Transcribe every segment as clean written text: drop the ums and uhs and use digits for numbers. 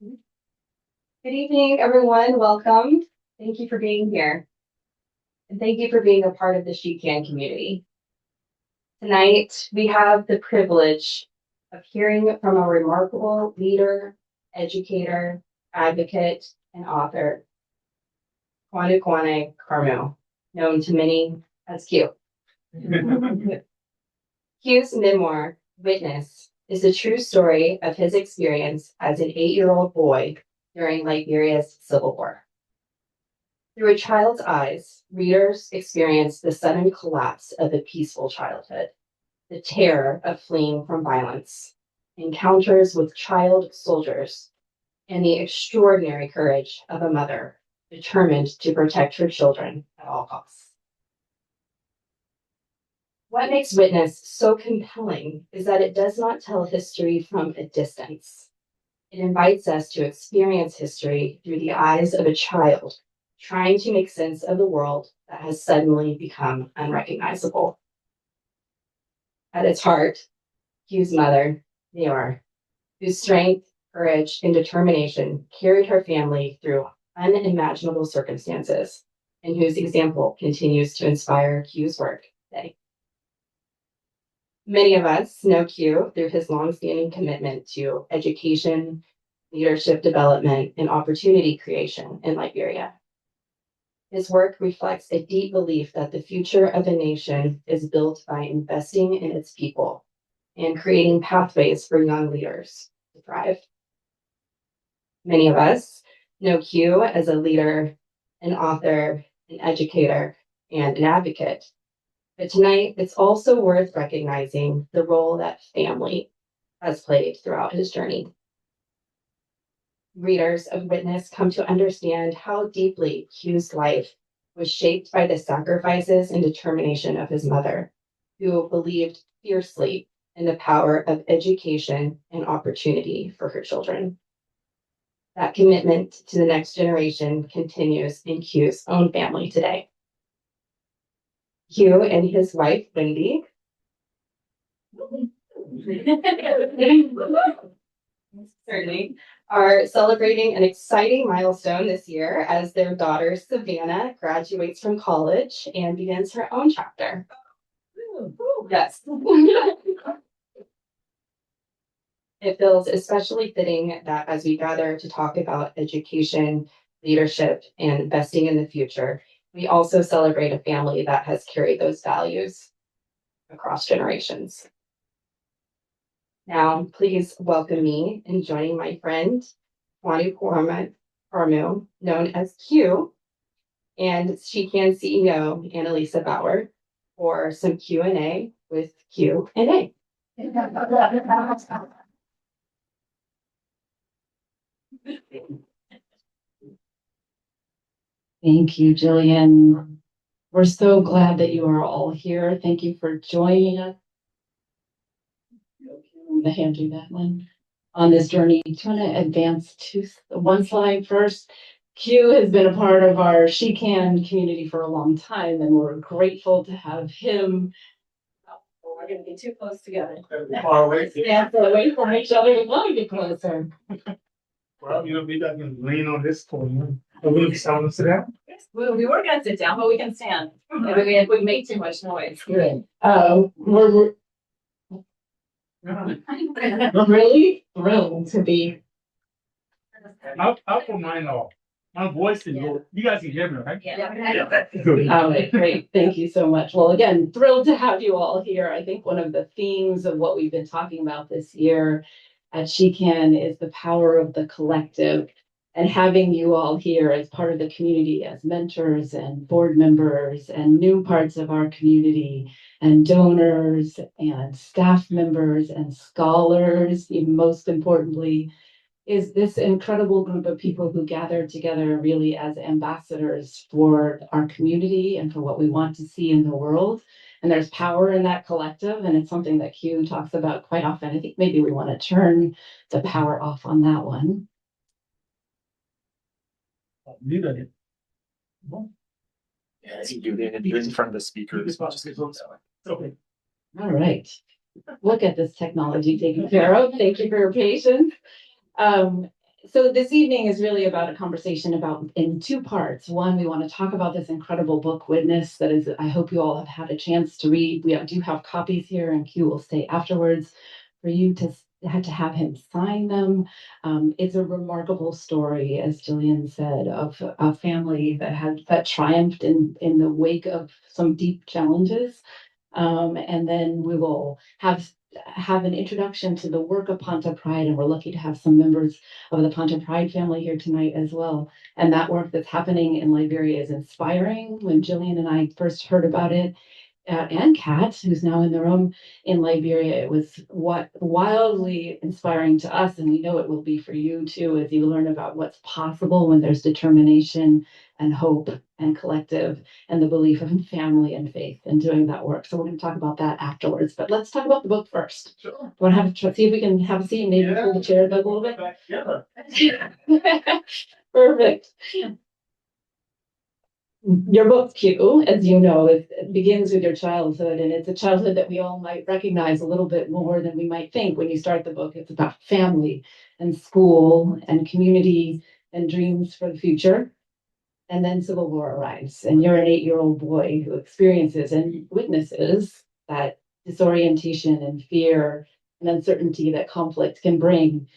Good evening, everyone. Welcome. Thank you for being here. And thank you for being a part of the She Can community. Tonight, we have the privilege of hearing from a remarkable leader, educator, advocate, and author, Quanuquanei Karmue, known to many as Q. Q's memoir, Witness, is the true story of his experience as an 8-year-old boy during Liberia's Civil War. Through a child's eyes, readers experience the sudden collapse of a peaceful childhood, the terror of fleeing from violence, encounters with child soldiers, and the extraordinary courage of a mother determined to protect her children at all costs. What makes Witness so compelling is that it does not tell history from a distance. It invites us to experience history through the eyes of a child trying to make sense of the world that has suddenly become unrecognizable. At its heart, Q's mother, Nior, whose strength, courage, and determination carried her family through unimaginable circumstances, and whose example continues to inspire Q's work today. Many of us know Q through his longstanding commitment to education, leadership development, and opportunity creation in Liberia. His work reflects a deep belief that the future of a nation is built by investing in its people and creating pathways for young leaders to thrive. Many of us know Q as a leader, an author, an educator, and an advocate. But tonight, it's also worth recognizing the role that family has played throughout his journey. Readers of Witness come to understand how deeply Q's life was shaped by the sacrifices and determination of his mother, who believed fiercely in the power of education and opportunity for her children. That commitment to the next generation continues in Q's own family today. Q and his wife, Wendy, certainly, are celebrating an exciting milestone this year as their daughter, Savannah, graduates from college and begins her own chapter. Yes. It feels especially fitting that as we gather to talk about education, leadership, and investing in the future, we also celebrate a family that has carried those values across generations. Now, please welcome me in joining my friend, Quanuquanei Karmue, known as Q, and She Can CEO, Annalisa Bauer, for some Q&A with Q&A. Thank you, Jillian. We're so glad that you are all here. Thank you for joining us. I'm going to hand you that one on this journey. Do you want to advance to one slide first? Q has been a part of our She Can community for a long time, and we're grateful to have him. Oh, we're going to be too close together. Far away. Stand away from each other. We want to get closer. Well, maybe I can lean on this corner. Are we going to sit down? We were going to sit down, but we can stand. If we make too much noise. Good. We're really thrilled to be. I'll put mine off. My voice is low. You guys can hear me, right? Yeah. All right, great. Thank you so much. Well, again, thrilled to have you all here. I think one of the themes of what we've been talking about this year at She Can is the power of the collective, and having you all here as part of the community as mentors and board members and new parts of our community and donors and staff members and scholars, even most importantly, is this incredible group of people who gather together really as ambassadors for our community and for what we want to see in the world. And there's power in that collective, and it's something that Q talks about quite often. I think maybe we want to turn the power off on that one. Muted. Yeah, as you do it in front of the speakers. Okay. All right. We'll get this technology taken care of. Thank you for your patience. So this evening is really about a conversation about in two parts. One, we want to talk about this incredible book, Witness, that is, I hope you all have had a chance to read. We do have copies here, and Q will stay afterwards for you to have him sign them. It's a remarkable story, as Jillian said, of a family that triumphed in the wake of some deep challenges. And then we will have an introduction to the work of Ponta Pride, and we're lucky to have some members of the Ponta Pride family here tonight as well. And that work that's happening in Liberia is inspiring. When Jillian and I first heard about it, and Kat, who's now in the room in Liberia, it was wildly inspiring to us, and we know it will be for you too, as you learn about what's possible when there's determination and hope and collective and the belief of family and faith in doing that work. So we're going to talk about that afterwards, but let's talk about the book first. Sure. Want to see if we can have a seat, maybe pull the chair back a little bit. Yeah. Perfect. Your book, Q, as you know, it begins with your childhood, and it's a childhood that we all might recognize a little bit more than we might think when you start the book. It's about family and school and community and dreams for the future. And then Civil War arrives, and you're an 8-year-old boy who experiences and witnesses that disorientation and fear and uncertainty that conflict can bring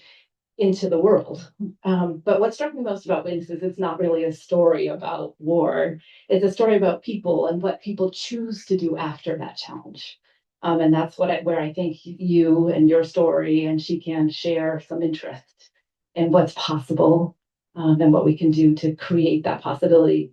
into the world. But what struck me most about Witness is it's not really a story about war. It's a story about people and what people choose to do after that challenge. And that's where I think you and your story and she can share some interest in what's possible, and what we can do to create that possibility.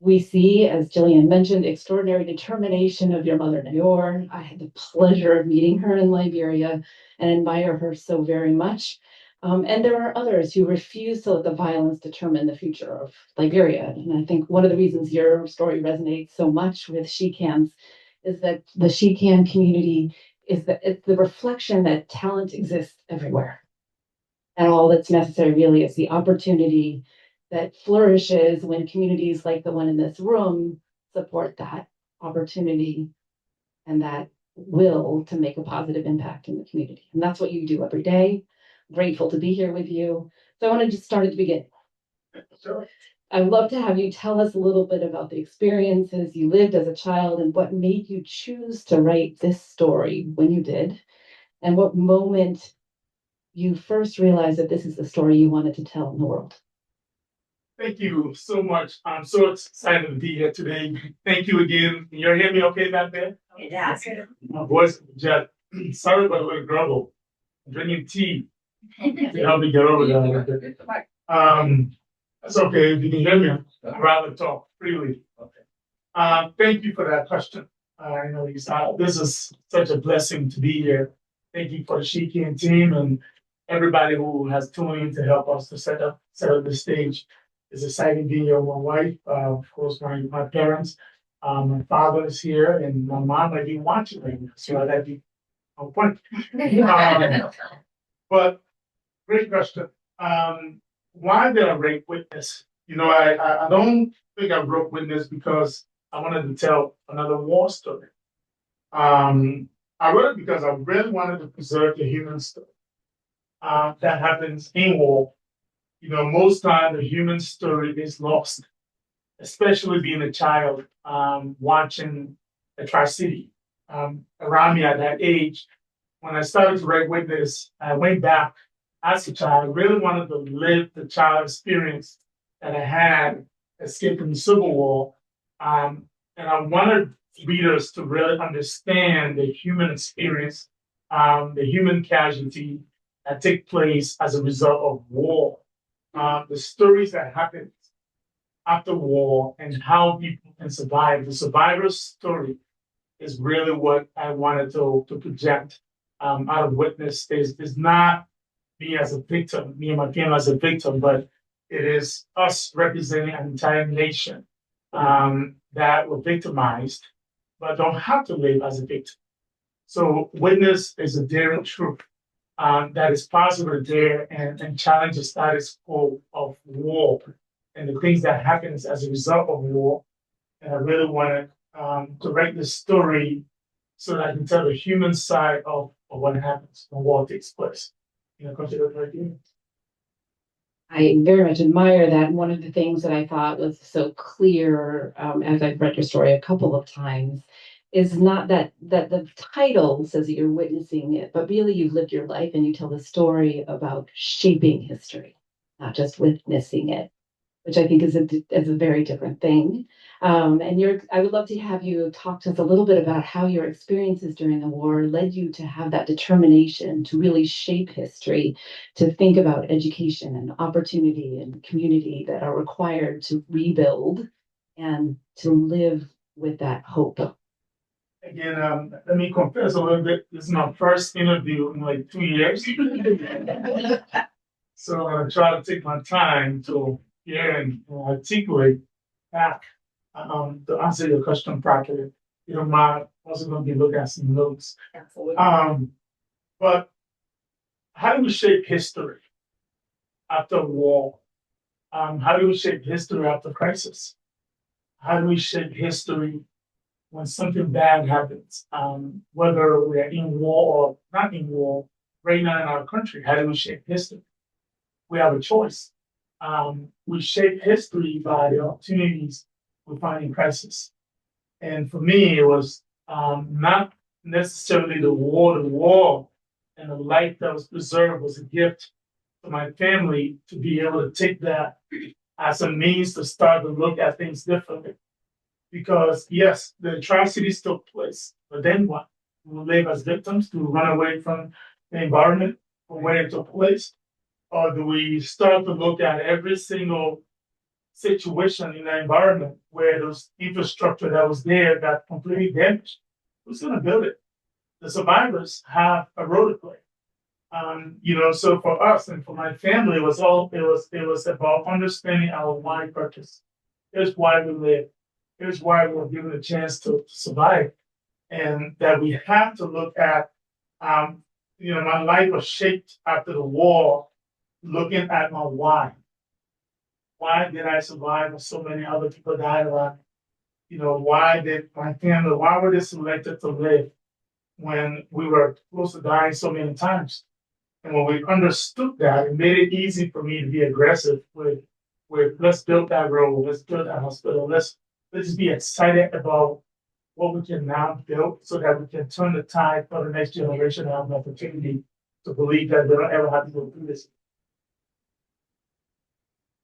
We see, as Jillian mentioned, extraordinary determination of your mother, Nayor. I had the pleasure of meeting her in Liberia and admire her so very much. And there are others who refuse to let the violence determine the future of Liberia. And I think one of the reasons your story resonates so much with She-Cans is that the She-Can community is that it's the reflection that talent exists everywhere. And all that's necessary really is the opportunity that flourishes when communities like the one in this room support that opportunity and that will to make a positive impact in the community. And that's what you do every day. Grateful to be here with you. So I want to just start at the beginning. Sure. I'd love to have you tell us a little bit about the experiences you lived as a child and what made you choose to write this story when you did, and what moment you first realized that this is the story you wanted to tell in the world. Thank you so much. I'm so excited to be here today. Thank you again. Can you hear me okay back there? Yeah. My voice is jet. Sorry about a little grumble. I'm drinking tea to help me get over that a little bit. That's okay. If you can hear me, I'd rather talk freely. Okay. Thank you for that question. I know this is such a blessing to be here. Thank you for the She-Can team and everybody who has tuned in to help us to set up the stage. It's exciting being here with my wife, of course, my parents. My father is here, and my mom might be watching right now, so that'd be on point. But great question. Why did I write Witness? I don't think I wrote Witness because I wanted to tell another war story. I wrote it because I really wanted to preserve the human story that happens in war. Most time the human story is lost, especially being a child, watching the Tri-City around me at that age. When I started to write Witness, I went back as a child. I really wanted to live the child experience that I had escaping the Civil War. And I wanted readers to really understand the human experience, the human casualty that take place as a result of war. The stories that happen after war and how people can survive. The survivor's story is really what I wanted to project out of Witness. Is not me as a victim, me and my family as a victim, but it is us representing an entire nation that were victimized, but don't have to live as a victim. So Witness is a daring truth that is possible to dare and challenge the status quo of war and the things that happens as a result of war. And I really wanted to write this story so that I can tell the human side of what happens when war takes place. Consider it right here. I very much admire that. And one of the things that I thought was so clear, as I've read your story a couple of times, is not that the title says that you're witnessing it, but really you've lived your life and you tell the story about shaping history, not just witnessing it, which I think is a very different thing. I would love to have you talk to us a little bit about how your experiences during the war led you to have that determination to really shape history, to think about education and opportunity and community that are required to rebuild and to live with that hope. Again, let me confess a little bit. This is my first interview in like 2 years. So I'm gonna try to take my time to hear and articulate back to answer your question properly. You know, my also gonna be looking at some notes. Absolutely. But how do we shape history after war? How do we shape history after crisis? How do we shape history when something bad happens? Whether we're in war or not in war, right now in our country, how do we shape history? We have a choice. We shape history by the opportunities we find in crisis. And for me, it was not necessarily the war and the life that was preserved was a gift to my family to be able to take that as a means to start to look at things differently. Because yes, the atrocities took place, but then what? Do we live as victims? Do we run away from the environment from where it took place? Or do we start to look at every single situation in the environment where those infrastructure that was there got completely damaged? Who's going to build it? The survivors have a role to play. So for us and for my family, it was about understanding our why purpose. Here's why we live. Here's why we were given a chance to survive, and that we have to look at. My life was shaped after the war, looking at my why. Why did I survive when so many other people died around me? Why did my family? Why were they selected to live when we were close to dying so many times? And when we understood that, it made it easy for me to be aggressive with let's build that road, let's build that hospital, let's just be excited about what we can now build so that we can turn the tide for the next generation to have an opportunity to believe that they don't ever have to go through this.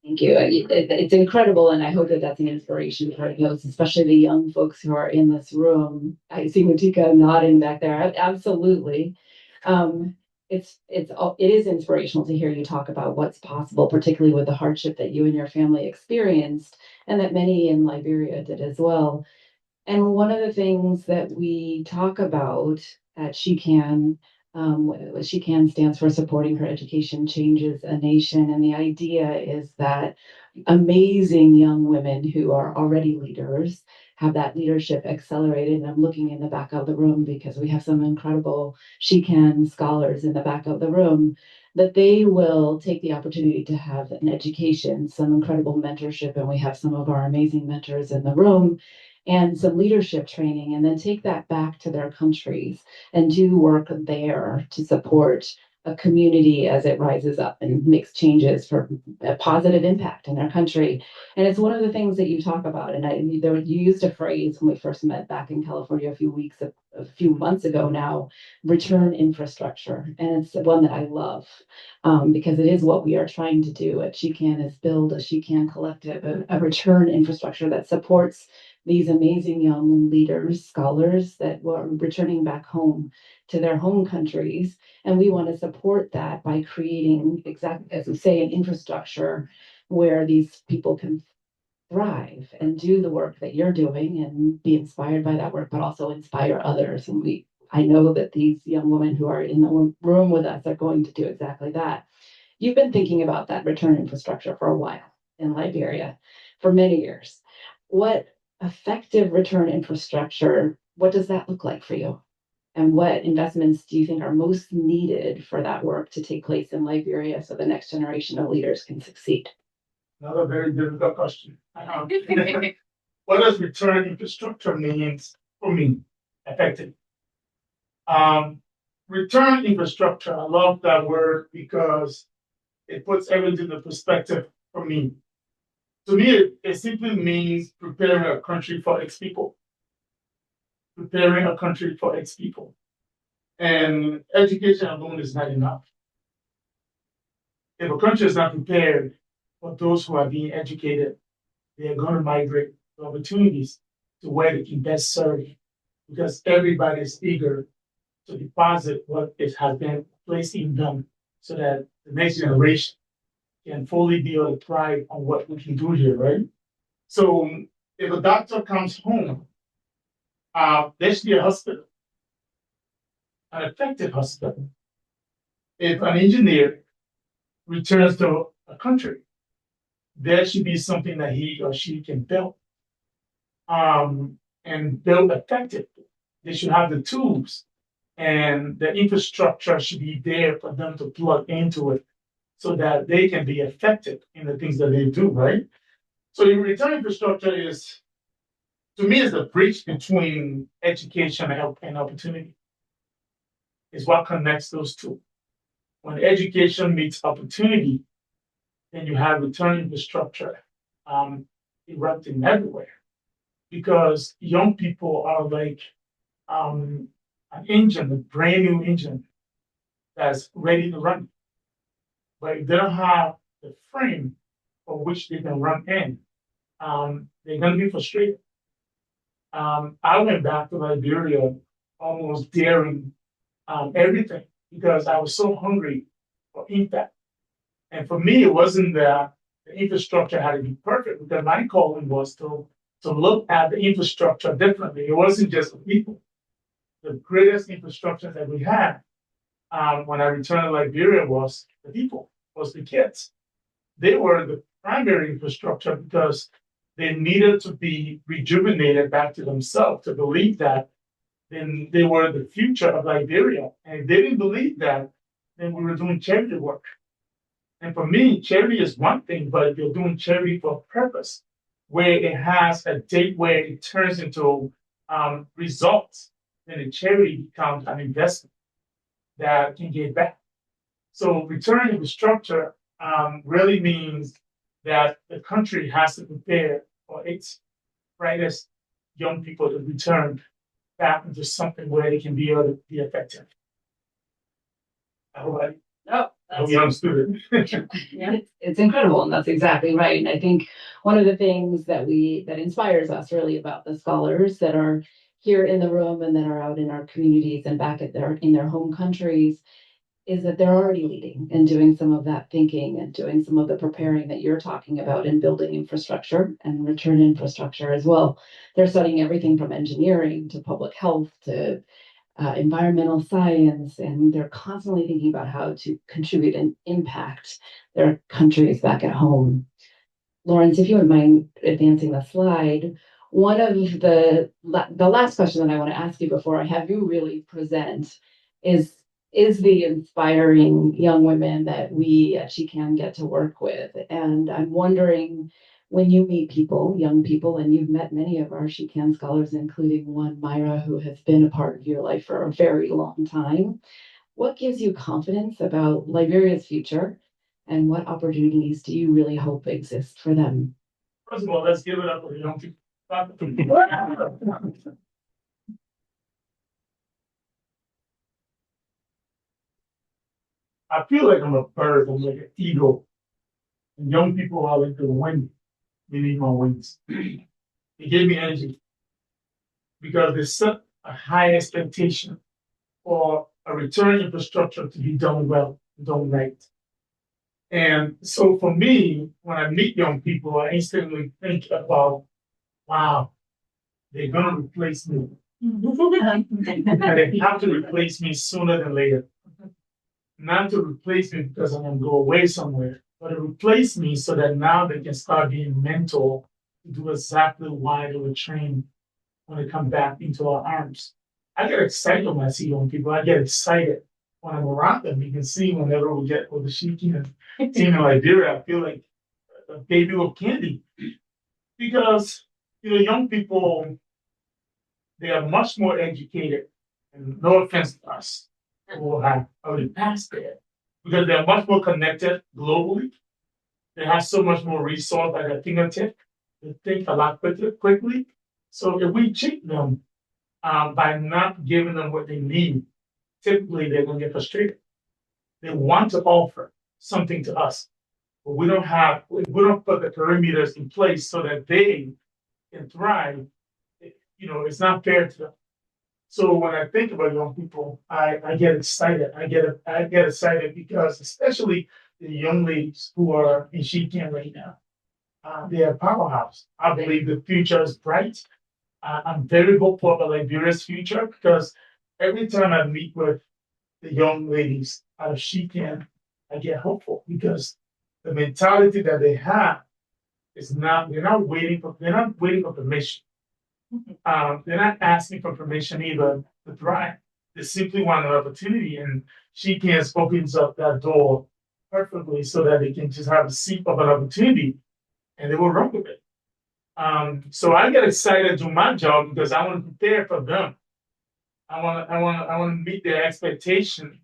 Thank you. It's incredible, and I hope that that's an inspiration for those, especially the young folks who are in this room. I see Mutika nodding back there. Absolutely. It is inspirational to hear you talk about what's possible, particularly with the hardship that you and your family experienced, and that many in Liberia did as well. And one of the things that we talk about at She Can, She Can stands for Supporting Her Education Changes a Nation. And the idea is that amazing young women who are already leaders have that leadership accelerated. And I'm looking in the back of the room because we have some incredible She Can scholars in the back of the room, that they will take the opportunity to have an education, some incredible mentorship. And we have some of our amazing mentors in the room and some leadership training, and then take that back to their countries and do work there to support a community as it rises up and makes changes for a positive impact in their country. And it's one of the things that you talk about. And you used a phrase when we first met back in California a few months ago now, return infrastructure. And it's one that I love because it is what we are trying to do at She Can, is build a She Can collective, a return infrastructure that supports these amazing young leaders, scholars that were returning back home to their home countries. And we want to support that by creating, exactly as we say, an infrastructure where these people can thrive and do the work that you're doing and be inspired by that work, but also inspire others. And I know that these young women who are in the room with us are going to do exactly that. You've been thinking about that return infrastructure for a while in Liberia, for many years. What effective return infrastructure, what does that look like for you? And what investments do you think are most needed for that work to take place in Liberia so the next generation of leaders can succeed? Another very difficult question. What does return infrastructure means for me, effective? Return infrastructure, I love that word because it puts everything in perspective for me. To me, it simply means preparing a country for its people. Preparing a country for its people. And education alone is not enough. If a country is not prepared for those who are being educated, they are going to migrate to opportunities to where they can best serve, because everybody is eager to deposit what it has been placed in them so that the next generation can fully be able to thrive on what we can do here, right? So if a doctor comes home, there should be a hospital, an effective hospital. If an engineer returns to a country, there should be something that he or she can build, and build effectively. They should have the tools and the infrastructure should be there for them to plug into it so that they can be effective in the things that they do, right? So the return infrastructure is, to me, is the bridge between education and opportunity. Is what connects those two. When education meets opportunity, then you have return infrastructure erupting everywhere. Because young people are like an engine, a brand new engine that's ready to run. But if they don't have the frame for which they can run in, they're going to be frustrated. I went back to Liberia almost daring everything because I was so hungry for impact. And for me, it wasn't that the infrastructure had to be perfect, because my calling was to look at the infrastructure differently. It wasn't just the people. The greatest infrastructure that we had when I returned to Liberia was the people, was the kids. They were the primary infrastructure because they needed to be rejuvenated back to themselves to believe that then they were the future of Liberia. And if they didn't believe that, then we were doing charity work. And for me, charity is one thing, but if you're doing charity for a purpose, where it has a date where it turns into results, then the charity becomes an investment that can get back. So return infrastructure really means that the country has to prepare for its brightest young people to return back into something where they can be able to be effective. I hope you understood it. Yeah, it's incredible, and that's exactly right. And I think one of the things that inspires us really about the scholars that are here in the room and that are out in our communities and back in their home countries is that they're already leading and doing some of that thinking and doing some of the preparing that you're talking about and building infrastructure and return infrastructure as well. They're studying everything from engineering to public health to environmental science, and they're constantly thinking about how to contribute and impact their countries back at home. Lawrence, if you wouldn't mind advancing the slide, one of the last question that I want to ask you before I have you really present is the inspiring young women that we at She Can get to work with. And I'm wondering, when you meet people, young people, and you've met many of our She Can scholars, including one, Myra, who has been a part of your life for a very long time, what gives you confidence about Liberia's future, and what opportunities do you really hope exist for them? First of all, let's give it up for the young people. I feel like I'm a bird, I'm like an eagle. And young people are like the wind beneath my wings. It gave me energy because they set a high expectation for a return infrastructure to be done well, done right. And so for me, when I meet young people, I instantly think about, wow, they're gonna replace me. And they have to replace me sooner than later. Not to replace me because I'm gonna go away somewhere, but to replace me so that now they can start being mentored to do exactly why they were trained when they come back into our arms. I get excited when I see young people. I get excited when I'm around them. You can see whenever we get with the Shiki and team in Liberia, I feel like a baby with candy. Because young people, they are much more educated. And no offense to us who have already passed there. because they're much more connected globally. They have so much more resource at their fingertip. They think a lot quickly. So if we cheat them by not giving them what they need, typically they're going to get frustrated. They want to offer something to us, but we don't put the perimeters in place so that they can thrive. It's not fair to them. So when I think about young people, I get excited. I get excited because especially the young ladies who are in She Can right now, they are powerhouse. I believe the future is bright. I'm very hopeful about Liberia's future because every time I meet with the young ladies out of She Can, I get hopeful because the mentality that they have is not they're not waiting for permission. They're not asking for permission either to thrive. They simply want an opportunity, and She Can opens up that door perfectly so that they can just have a seat of an opportunity, and they will run with it. So I get excited to do my job because I want to prepare for them. I want to meet their expectation.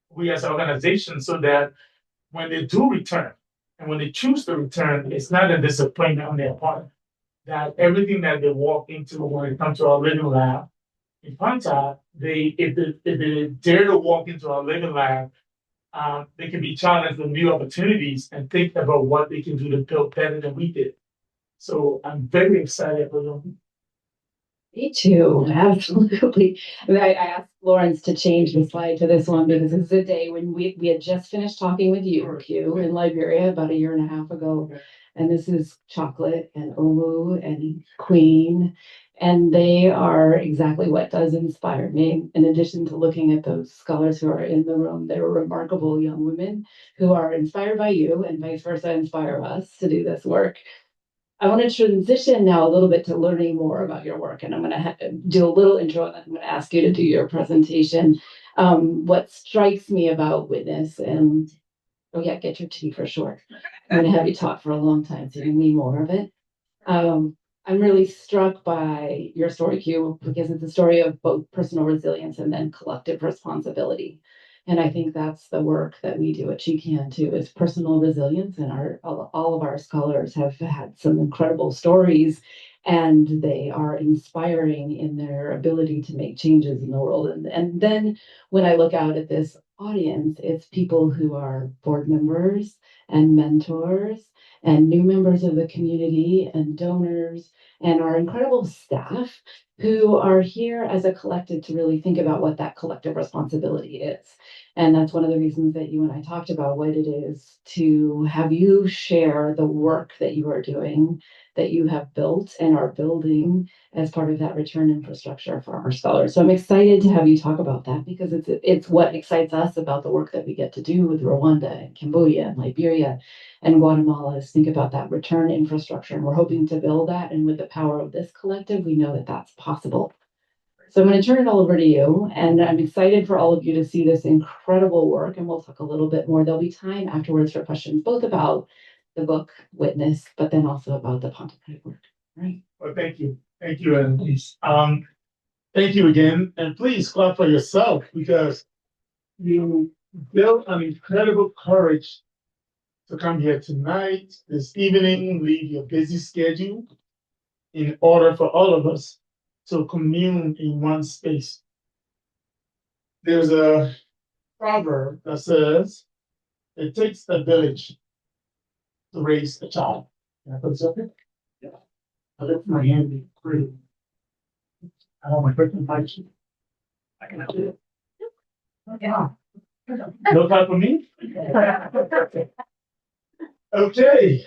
We as an organization, so that when they do return, and when they choose to return, it's not a disappointment on their part. That everything that they walk into when it comes to our living lab in Ponta, if they dare to walk into our living lab, they can be challenged with new opportunities and think about what they can do to build better than we did. So I'm very excited for them. Me too, absolutely. I asked Lawrence to change the slide to this one because it's a day when we had just finished talking with you, Q, in Liberia about a year and a half ago. And this is Chocolate and Omu and Queen. And they are exactly what does inspire me. In addition to looking at those scholars who are in the room, they're remarkable young women who are inspired by you and vice versa inspire us to do this work. I want to transition now a little bit to learning more about your work, and I'm going to do a little intro, and I'm going to ask you to do your presentation. What strikes me about Witness, and get your tea for sure. I'm going to have you talk for a long time, so you need more of it. I'm really struck by your story, Q, because it's a story of both personal resilience and then collective responsibility. And I think that's the work that we do at She Can too, is personal resilience. And all of our scholars have had some incredible stories, and they are inspiring in their ability to make changes in the world. And then when I look out at this audience, it's people who are board members and mentors and new members of the community and donors and our incredible staff who are here as a collective to really think about what that collective responsibility is. And that's one of the reasons that you and I talked about what it is to have you share the work that you are doing, that you have built and are building as part of that return infrastructure for our scholars. So I'm excited to have you talk about that because it's what excites us about the work that we get to do with Rwanda and Cambodia and Liberia and Guatemala is think about that return infrastructure. And we're hoping to build that. And with the power of this collective, we know that that's possible. So I'm going to turn it all over to you. And I'm excited for all of you to see this incredible work. And we'll talk a little bit more. There'll be time afterwards for questions, both about the book Witness, but then also about the Pontificate work. Right. Well, thank you. Thank you, and please. Thank you again. And please clap for yourself because you built an incredible courage to come here tonight, this evening, leave your busy schedule in order for all of us to commune in one space. There's a proverb that says, it takes a village to raise a child. Can I put this up here? Yeah. I look for my hand be free. I want my freaking mic. I can do it. Yeah. No time for me? Okay.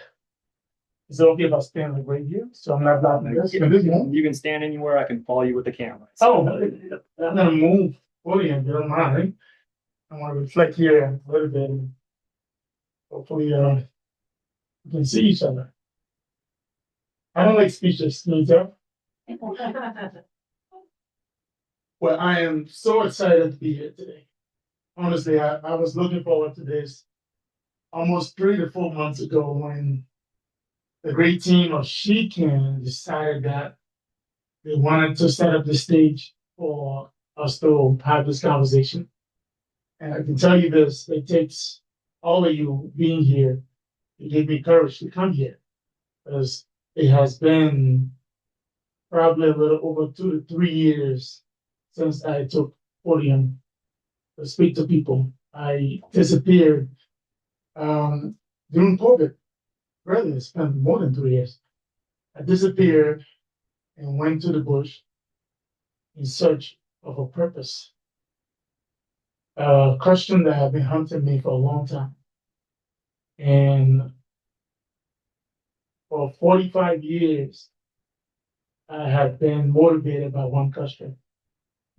Is it okay if I stand like right here? So I'm not blocking this. You can stand anywhere. I can follow you with the camera. Oh, I'm gonna move fully if you don't mind. I want to reflect here a little bit. Hopefully, we can see each other. I don't like speeches, can you tell? Well, I am so excited to be here today. Honestly, I was looking forward to this almost 3 to 4 months ago when the great team of She Can decided that they wanted to set up the stage for us to have this conversation. And I can tell you this, it takes all of you being here. It gave me courage to come here because it has been probably a little over 2 to 3 years since I took podium to speak to people. I disappeared during COVID. Really, it's been more than 3 years. I disappeared and went to the bush in search of a purpose. A question that had been haunting me for a long time. And for 45 years, I have been motivated by one question.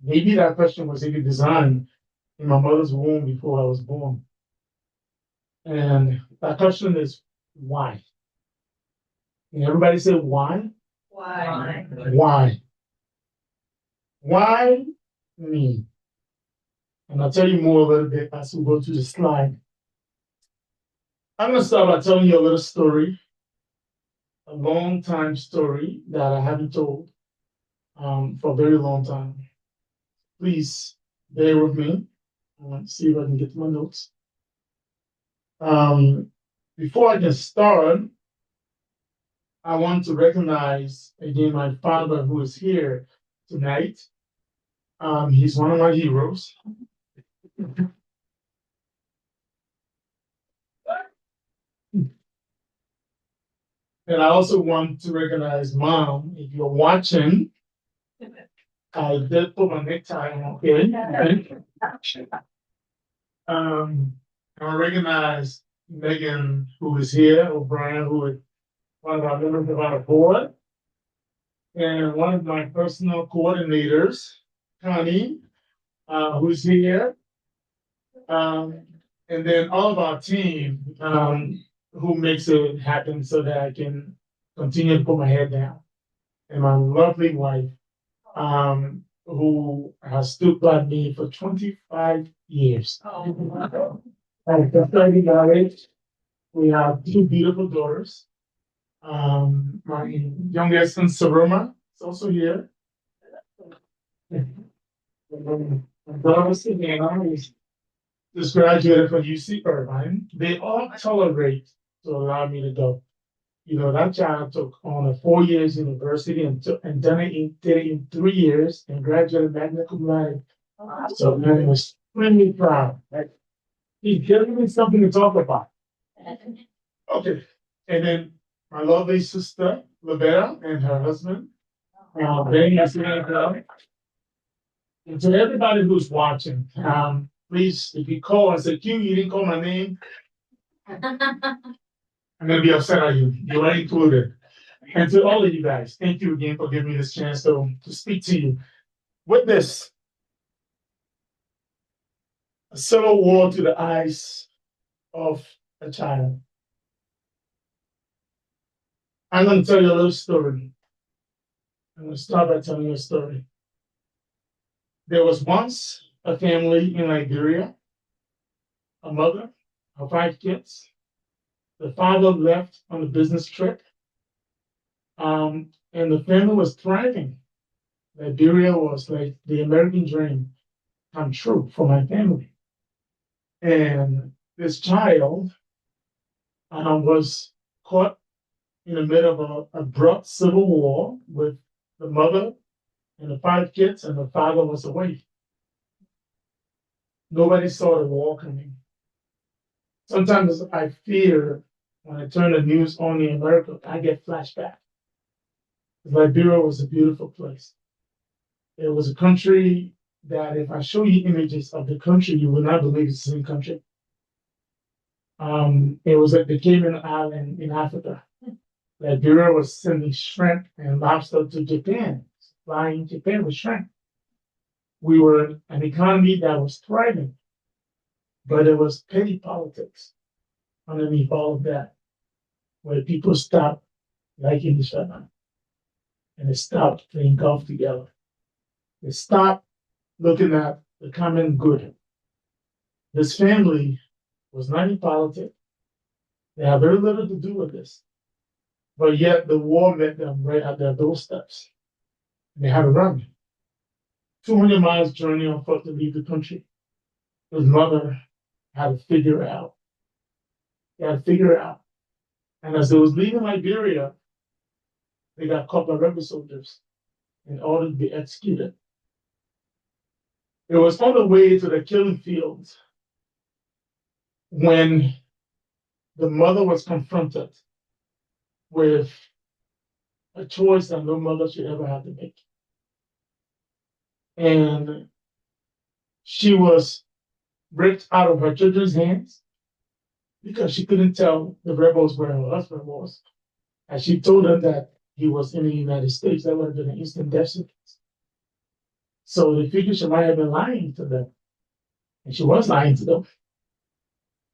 Maybe that question was even designed in my mother's womb before I was born. And that question is why? And everybody say why? Why? Why? Why me? And I'll tell you more a little bit as we go to the slide. I'm going to start by telling you a little story, a long time story that I haven't told for a very long time. Please bear with me. I want to see if I can get to my notes. Before I can start, I want to recognize again my father who is here tonight. He's one of my heroes. And I also want to recognize Mom. If you're watching, I did put my necktie on, okay? I recognize Megan, who is here, O'Brien, who is one of our members of our board, and one of my personal coordinators, Connie, who's here, and then all of our team who makes it happen so that I can continue to put my head down, and my lovely wife, who has stood by me for 25 years. After 30 marriage, we have 2 beautiful daughters. My youngest son, Saroma, is also here. My daughter, Savannah, is just graduated from UC Irvine. They all tolerate to allow me to go. You know, that child took on a 4 years university and did it in 3 years and graduated magna cum laude. So I was extremely proud. He's giving me something to talk about. Okay. And then my lovely sister, Liberia, and her husband, very nice to meet them. And to everybody who's watching, please, if you call and say, Q, you didn't call my name, I'm going to be upset at you. You are included. And to all of you guys, thank you again for giving me this chance to speak to you. With this, a civil war to the eyes of a child. I'm going to tell you a little story. I'm going to start by telling you a story. There was once a family in Liberia, a mother, her 5 kids. The father left on a business trip, and the family was thriving. Liberia was like the American dream come true for my family. And this child was caught in the middle of an abrupt civil war with the mother and the 5 kids, and the father was away. Nobody saw the war coming. Sometimes I fear when I turn the news on in America, I get flashback. Liberia was a beautiful place. It was a country that if I show you images of the country, you will not believe it's the same country. It was like the Cayman Island in Africa. Liberia was sending shrimp and lobster to Japan, supplying Japan with shrimp. We were an economy that was thriving, but it was petty politics underneath all of that, where people stopped liking each other and they stopped playing golf together. They stopped looking at the common good. This family was not in politics. They had very little to do with this. But yet the war met them right at their doorsteps. They had to run. 200 miles journey on foot to leave the country. His mother had to figure out They had to figure it out. And as they was leaving Liberia, they got caught by rebel soldiers and ordered to be executed. It was on the way to the killing fields when the mother was confronted with a choice that no mother should ever have to make. And she was ripped out of her children's hands because she couldn't tell the rebels where her husband was. And she told them that he was in the United States. That would have been an instant death sentence. So they figured she might have been lying to them. And she was lying to them.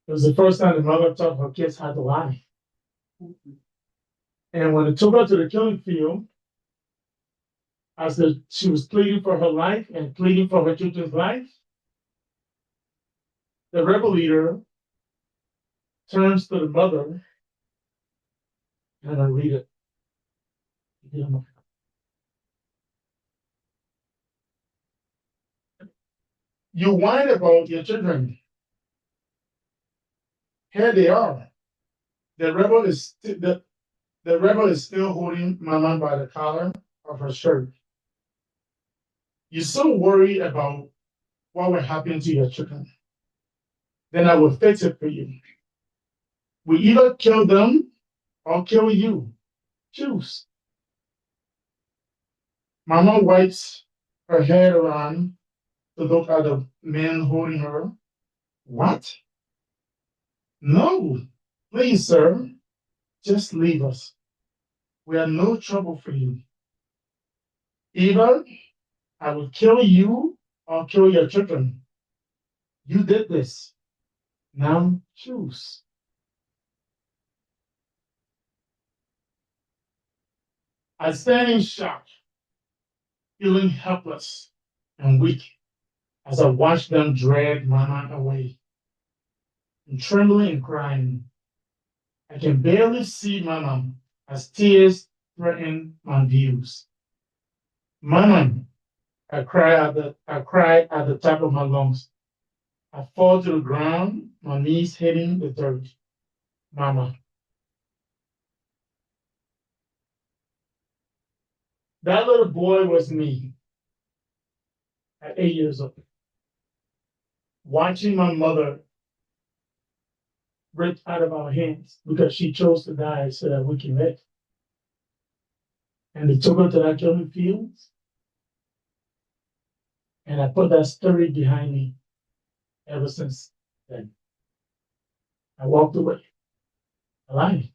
It was the first time the mother taught her kids how to lie. And when they took her to the killing field, she was pleading for her life and pleading for her children's life, the rebel leader turns to the mother, and I read it. You whine about your children. Here they are. The rebel is still holding Mama by the collar of her shirt. You're so worried about what will happen to your children. Then I will fix it for you. We either kill them or kill you. Choose. Mama wipes her head around to look at the man holding her. What? No, please, sir. Just leave us. We are no trouble for you. Either I will kill you or kill your children. You did this. Now choose. I stand in shock, feeling helpless and weak as I watch them drag Mama away. I'm trembling and crying. I can barely see Mama as tears threaten my views. Mama, I cry at the top of my lungs. I fall to the ground, my knees hitting the dirt. Mama. That little boy was me at 8 years old, watching my mother ripped out of our hands because she chose to die so that we can live. And they took her to that killing fields. And I put that story behind me ever since then. I walked away. Alive.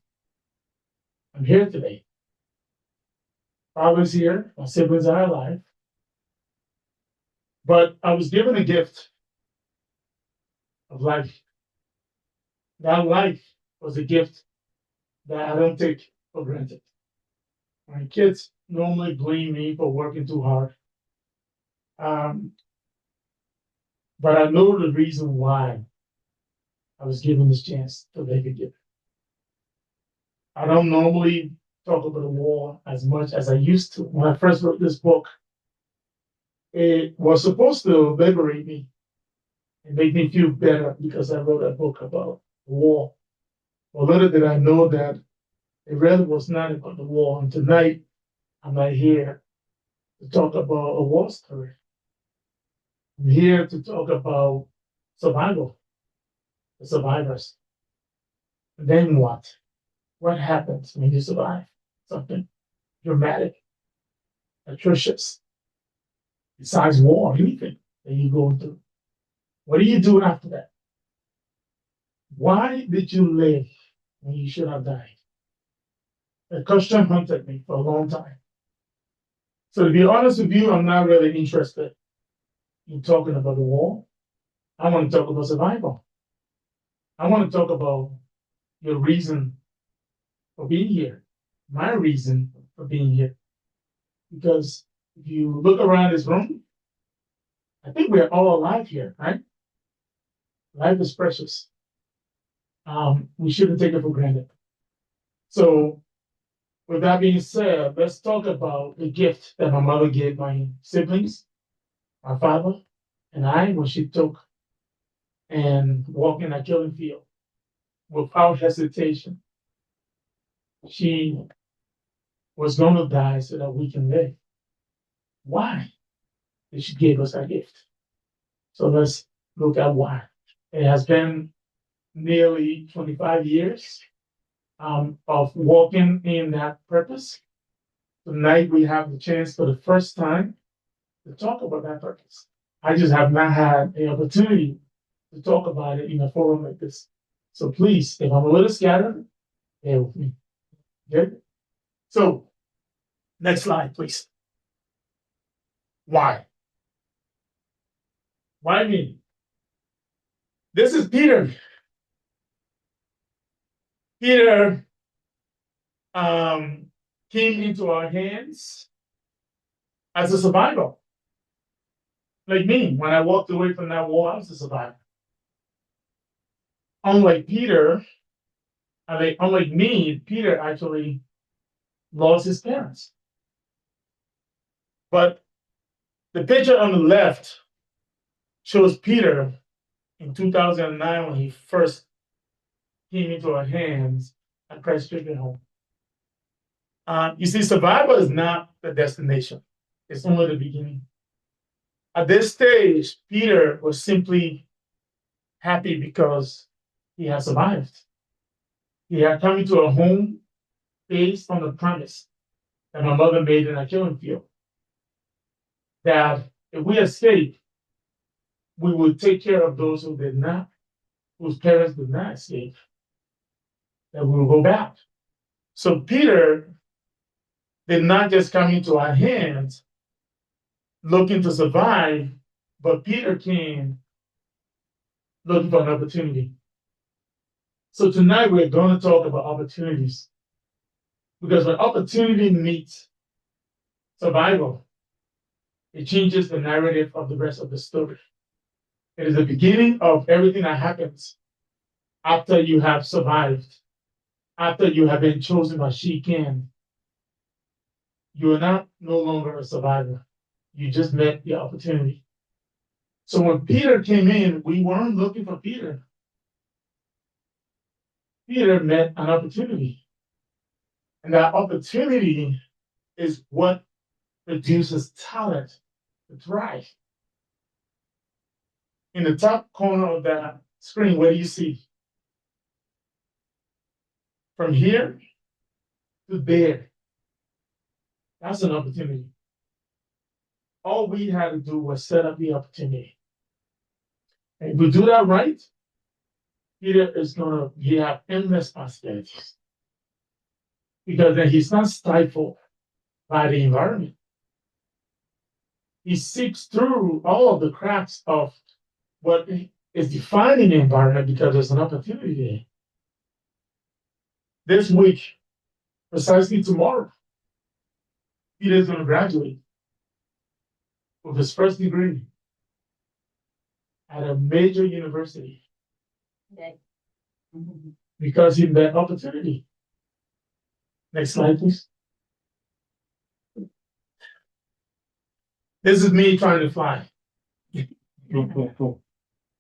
I'm here today. Father's here, my siblings are alive. But I was given a gift of life. That life was a gift that I don't take for granted. My kids normally blame me for working too hard. But I know the reason why I was given this chance to make a gift. I don't normally talk about the war as much as I used to. When I first wrote this book, it was supposed to liberate me and make me feel better because I wrote a book about the war. Well, little did I know that it really was not about the war. And tonight, I'm not here to talk about a war story. I'm here to talk about survival, the survivors. And then what? What happens when you survive something dramatic, atrocious, besides war, anything that you go through? What do you do after that? Why did you live when you should have died? The question haunted me for a long time. So to be honest with you, I'm not really interested in talking about the war. I want to talk about survival. I want to talk about your reason for being here, my reason for being here. Because if you look around this room, I think we're all alive here, right? Life is precious. We shouldn't take it for granted. So with that being said, let's talk about the gift that my mother gave my siblings, my father, and I when she took and walked in that killing field. without hesitation. She was going to die so that we can live. Why did she give us that gift? So let's look at why. It has been nearly 25 years of walking in that purpose. Tonight we have the chance for the first time to talk about that purpose. I just have not had the opportunity to talk about it in a forum like this. So please, if I'm a little scattered, bear with me. Okay? So, next slide, please. Why? Why me? This is Peter. Peter came into our hands as a survivor. Like me, when I walked away from that war, I was a survivor. Unlike Peter, unlike me, Peter actually lost his parents. But the picture on the left shows Peter in 2009 when he first came into our hands at Presidio. You see, survival is not the destination. It's only the beginning. At this stage, Peter was simply happy because he had survived. He had come into a home based on the premise that my mother made in a killing field. That if we escape, we would take care of those who did not, whose parents did not escape, that we will go back. So Peter did not just come into our hands looking to survive, but Peter came looking for an opportunity. So tonight we're going to talk about opportunities. Because when opportunity meets survival, it changes the narrative of the rest of the story. It is the beginning of everything that happens after you have survived, after you have been chosen by she can. You are not no longer a survivor. You just met the opportunity. So when Peter came in, we weren't looking for Peter. Peter met an opportunity. And that opportunity is what produces talent to thrive. In the top corner of that screen, what do you see? From here to there. That's an opportunity. All we had to do was set up the opportunity. And if we do that right, Peter is he have endless possibilities. Because then he's not stifled by the environment. He seeks through all of the cracks of what is defining the environment because there's an opportunity there. This week, precisely tomorrow, Peter's going to graduate with his first degree at a major university. Okay. Because he met opportunity. Next slide, please. This is me trying to fly.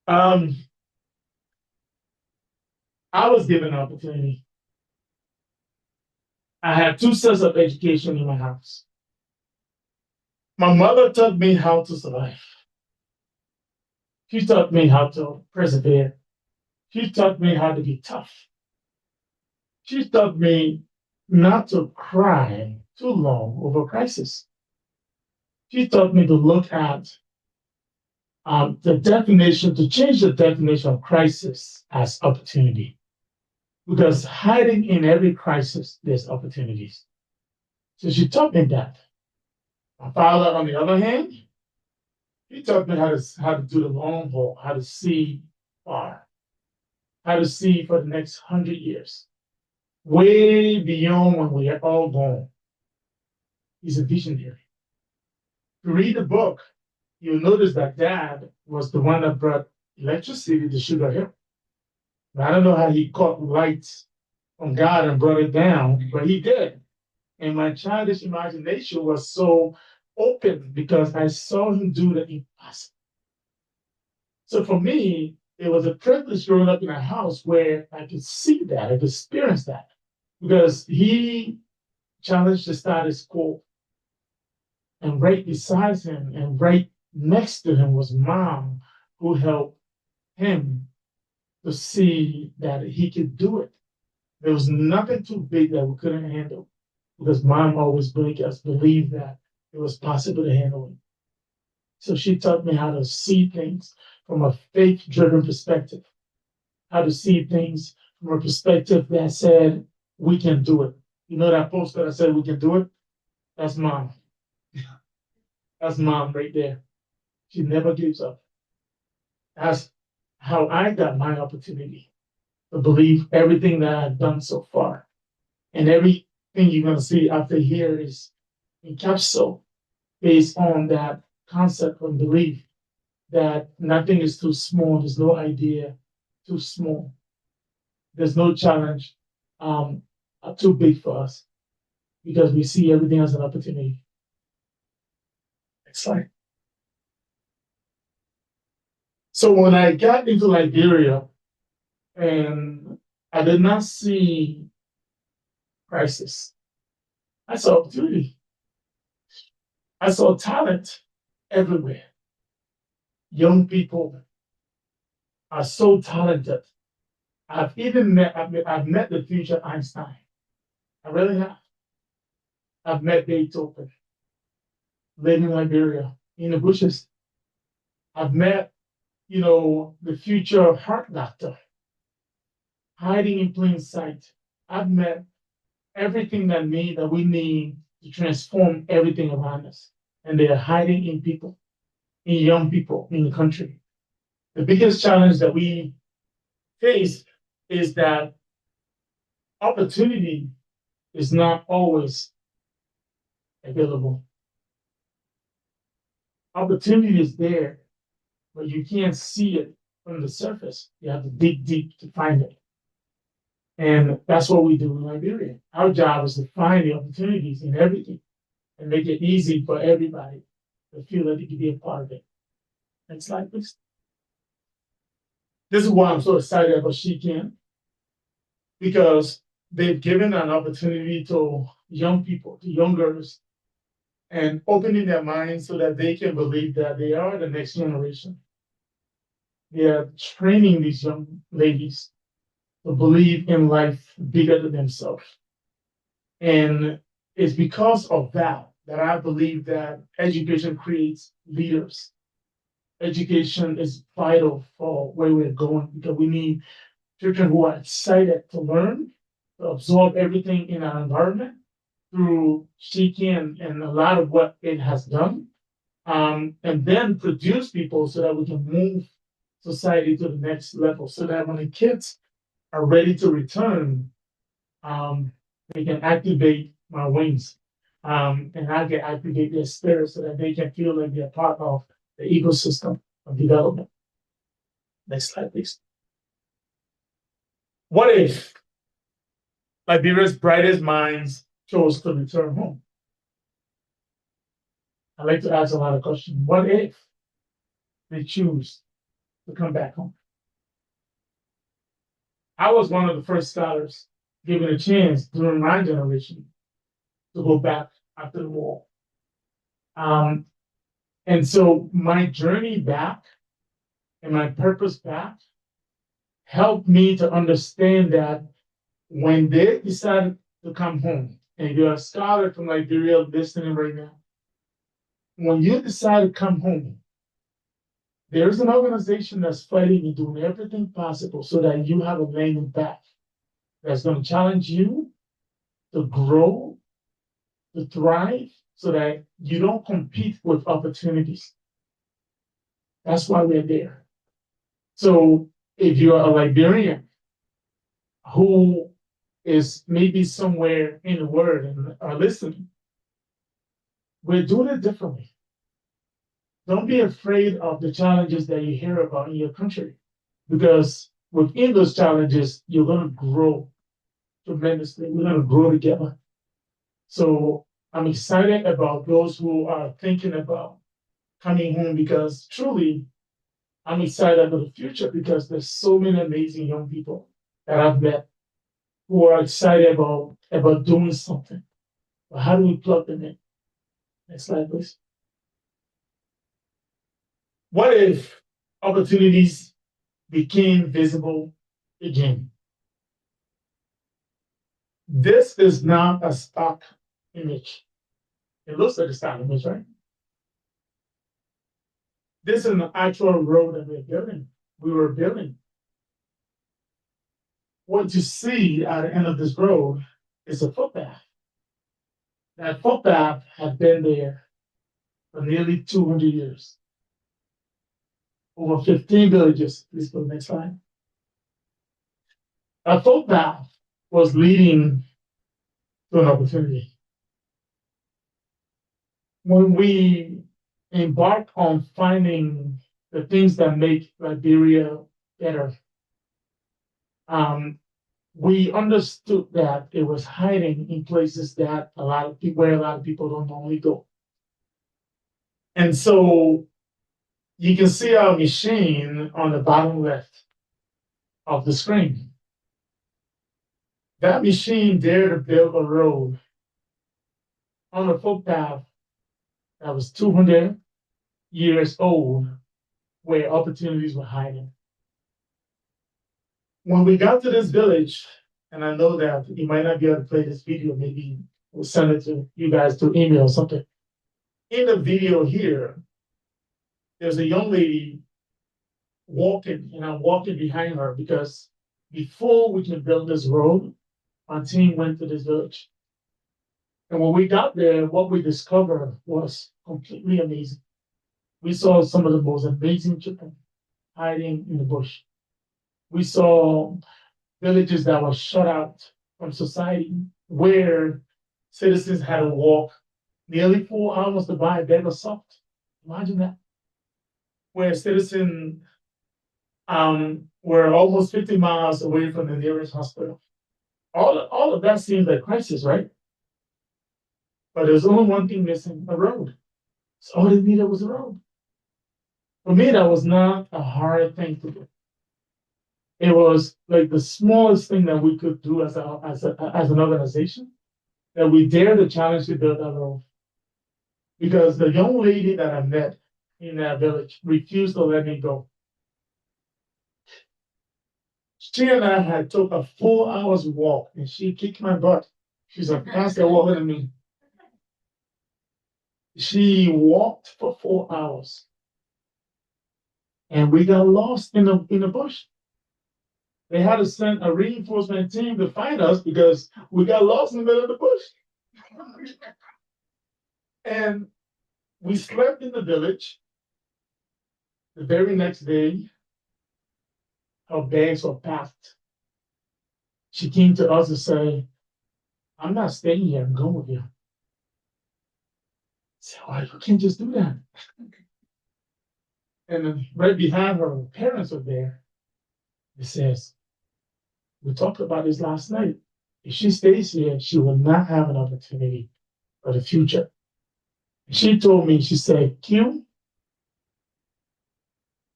I was given an opportunity. I had 2 sets of education in my house. My mother taught me how to survive. She taught me how to persevere. She taught me how to be tough. She taught me not to cry too long over crisis. She taught me to look at the definition, to change the definition of crisis as opportunity. Because hiding in every crisis, there's opportunities. So she taught me that. My father, on the other hand, he taught me how to do the long haul, how to see far, how to see for the next 100 years, way beyond when we are all gone. He's a visionary. If you read the book, you'll notice that Dad was the one that brought electricity to Sugar Hill. Now, I don't know how he caught light from God and brought it down, but he did. And my childish imagination was so open because I saw him do the impossible. So for me, it was a privilege growing up in a house where I could see that, I could experience that, because he challenged the status quo. And right beside him and right next to him was mom, who helped him to see that he could do it. There was nothing too big that we couldn't handle, because mom always made us believe that it was possible to handle it. So she taught me how to see things from a faith-driven perspective, how to see things from a perspective that said, we can do it. You know that post that I said we can do it? That's mom. That's mom right there. She never gives up. That's how I got my opportunity to believe everything that I've done so far. And everything you're going to see after here is encapsulated based on that concept and belief that nothing is too small. There's no idea too small. There's no challenge too big for us, because we see everything as an opportunity. Next slide. So when I got into Liberia, and I did not see crisis, I saw opportunity. I saw talent everywhere. Young people are so talented. I've met the future Einstein. I really have. I've met Beethoven, living in Liberia, in the bushes. I've met, the future heart doctor, hiding in plain sight. I've met everything that we need to transform everything around us. And they are hiding in people, in young people in the country. The biggest challenge that we face is that opportunity is not always available. Opportunity is there, but you can't see it from the surface. You have to dig deep to find it. And that's what we do in Liberia. Our job is to find the opportunities in everything and make it easy for everybody to feel that they can be a part of it. Next slide, please. This is why I'm so excited about She Can, because they've given an opportunity to young people, to young girls, and opening their minds so that they can believe that they are the next generation. They are training these young ladies to believe in life bigger than themselves. And it's because of that I believe that education creates leaders. Education is vital for where we're going, because we need children who are excited to learn, to absorb everything in our environment through She Can and a lot of what it has done, and then produce people so that we can move society to the next level, so that when the kids are ready to return, they can activate my wings, and I can activate their spirit so that they can feel like they're part of the ecosystem of development. Next slide, please. What if Liberia's brightest minds chose to return home? I like to ask a lot of questions. What if they choose to come back home? I was one of the first scholars given a chance during my generation to go back after the war. And so my journey back and my purpose back helped me to understand that when they decided to come home, and you're a scholar from Liberia listening right now, when you decide to come home, there's an organization that's fighting and doing everything possible so that you have a landing back that's going to challenge you to grow, to thrive, so that you don't compete with opportunities. That's why we're there. So if you're a Liberian who is maybe somewhere in the world and are listening, we're doing it differently. Don't be afraid of the challenges that you hear about in your country, because within those challenges, you're going to grow tremendously. We're going to grow together. So I'm excited about those who are thinking about coming home, because truly, I'm excited about the future because there's so many amazing young people that I've met who are excited about doing something. But how do we plug them in? Next slide, please. What if opportunities became visible again? This is not a stock image. It looks like a stock image, right? This is an actual road that we're building. We were building. What you see at the end of this road is a footpath. That footpath had been there for nearly 200 years. Over 15 villages. Please go to the next slide. A footpath was leading to an opportunity. When we embark on finding the things that make Liberia better, we understood that it was hiding in places that where a lot of people don't normally go. And so you can see our machine on the bottom left of the screen. That machine dared to build a road on a footpath that was 200 years old, where opportunities were hiding. When we got to this village, and I know that you might not be able to play this video, maybe we'll send it to you guys through email or something. In the video here, there's a young lady walking, and I'm walking behind her because before we can build this road, our team went to this village. And when we got there, what we discovered was completely amazing. We saw some of the most amazing children hiding in the bush. We saw villages that were shut out from society, where citizens had to walk nearly 4 hours to buy a bag of salt. Imagine that. Where citizens were almost 50 miles away from the nearest hospital. All of that seemed like crisis, right? But there's only one thing missing: a road. So all they needed was a road. For me, that was not a hard thing to do. It was like the smallest thing that we could do as an organization, that we dared to challenge to build that road. Because the young lady that I met in that village refused to let me go. She and I had took a 4 hours walk, and she kicked my butt. She's a faster walker than me. She walked for 4 hours, and we got lost in the bush. They had to send a reinforcement team to find us because we got lost in the middle of the bush. And we slept in the village. The very next day, her bags were packed. She came to us and said, "I'm not staying here, I'm going with you." I said, "Why, you can't just do that." And then right behind her, her parents were there. It says, "We talked about this last night. If she stays here, she will not have an opportunity for the future." She told me, she said, "Q,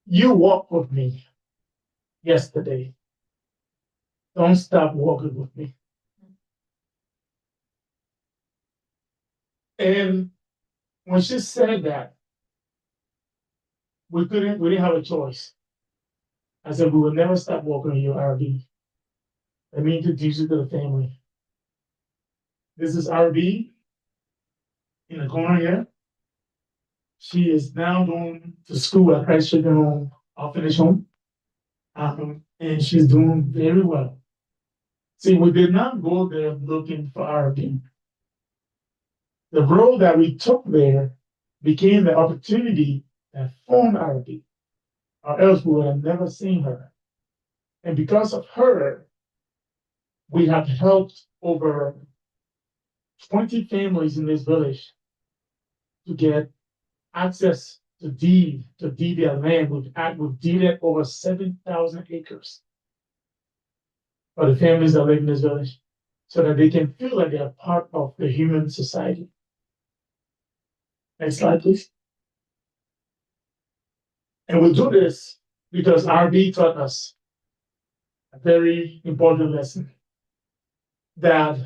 you walked with me yesterday. Don't stop walking with me." And when she said that, we didn't have a choice. I said, "We will never stop walking with you, RB. Let me introduce you to the family. This is RB in the corner here. She is now going to school at Christ Children's Home, Orphanage Home. And she's doing very well." See, we did not go there looking for RB. The road that we took there became the opportunity that formed RB, or else we would have never seen her. And because of her, we have helped over 20 families in this village to get access to deed their land. We've deeded over 7,000 acres for the families that live in this village, so that they can feel like they're part of the human society. Next slide, please. And we do this because RB taught us a very important lesson that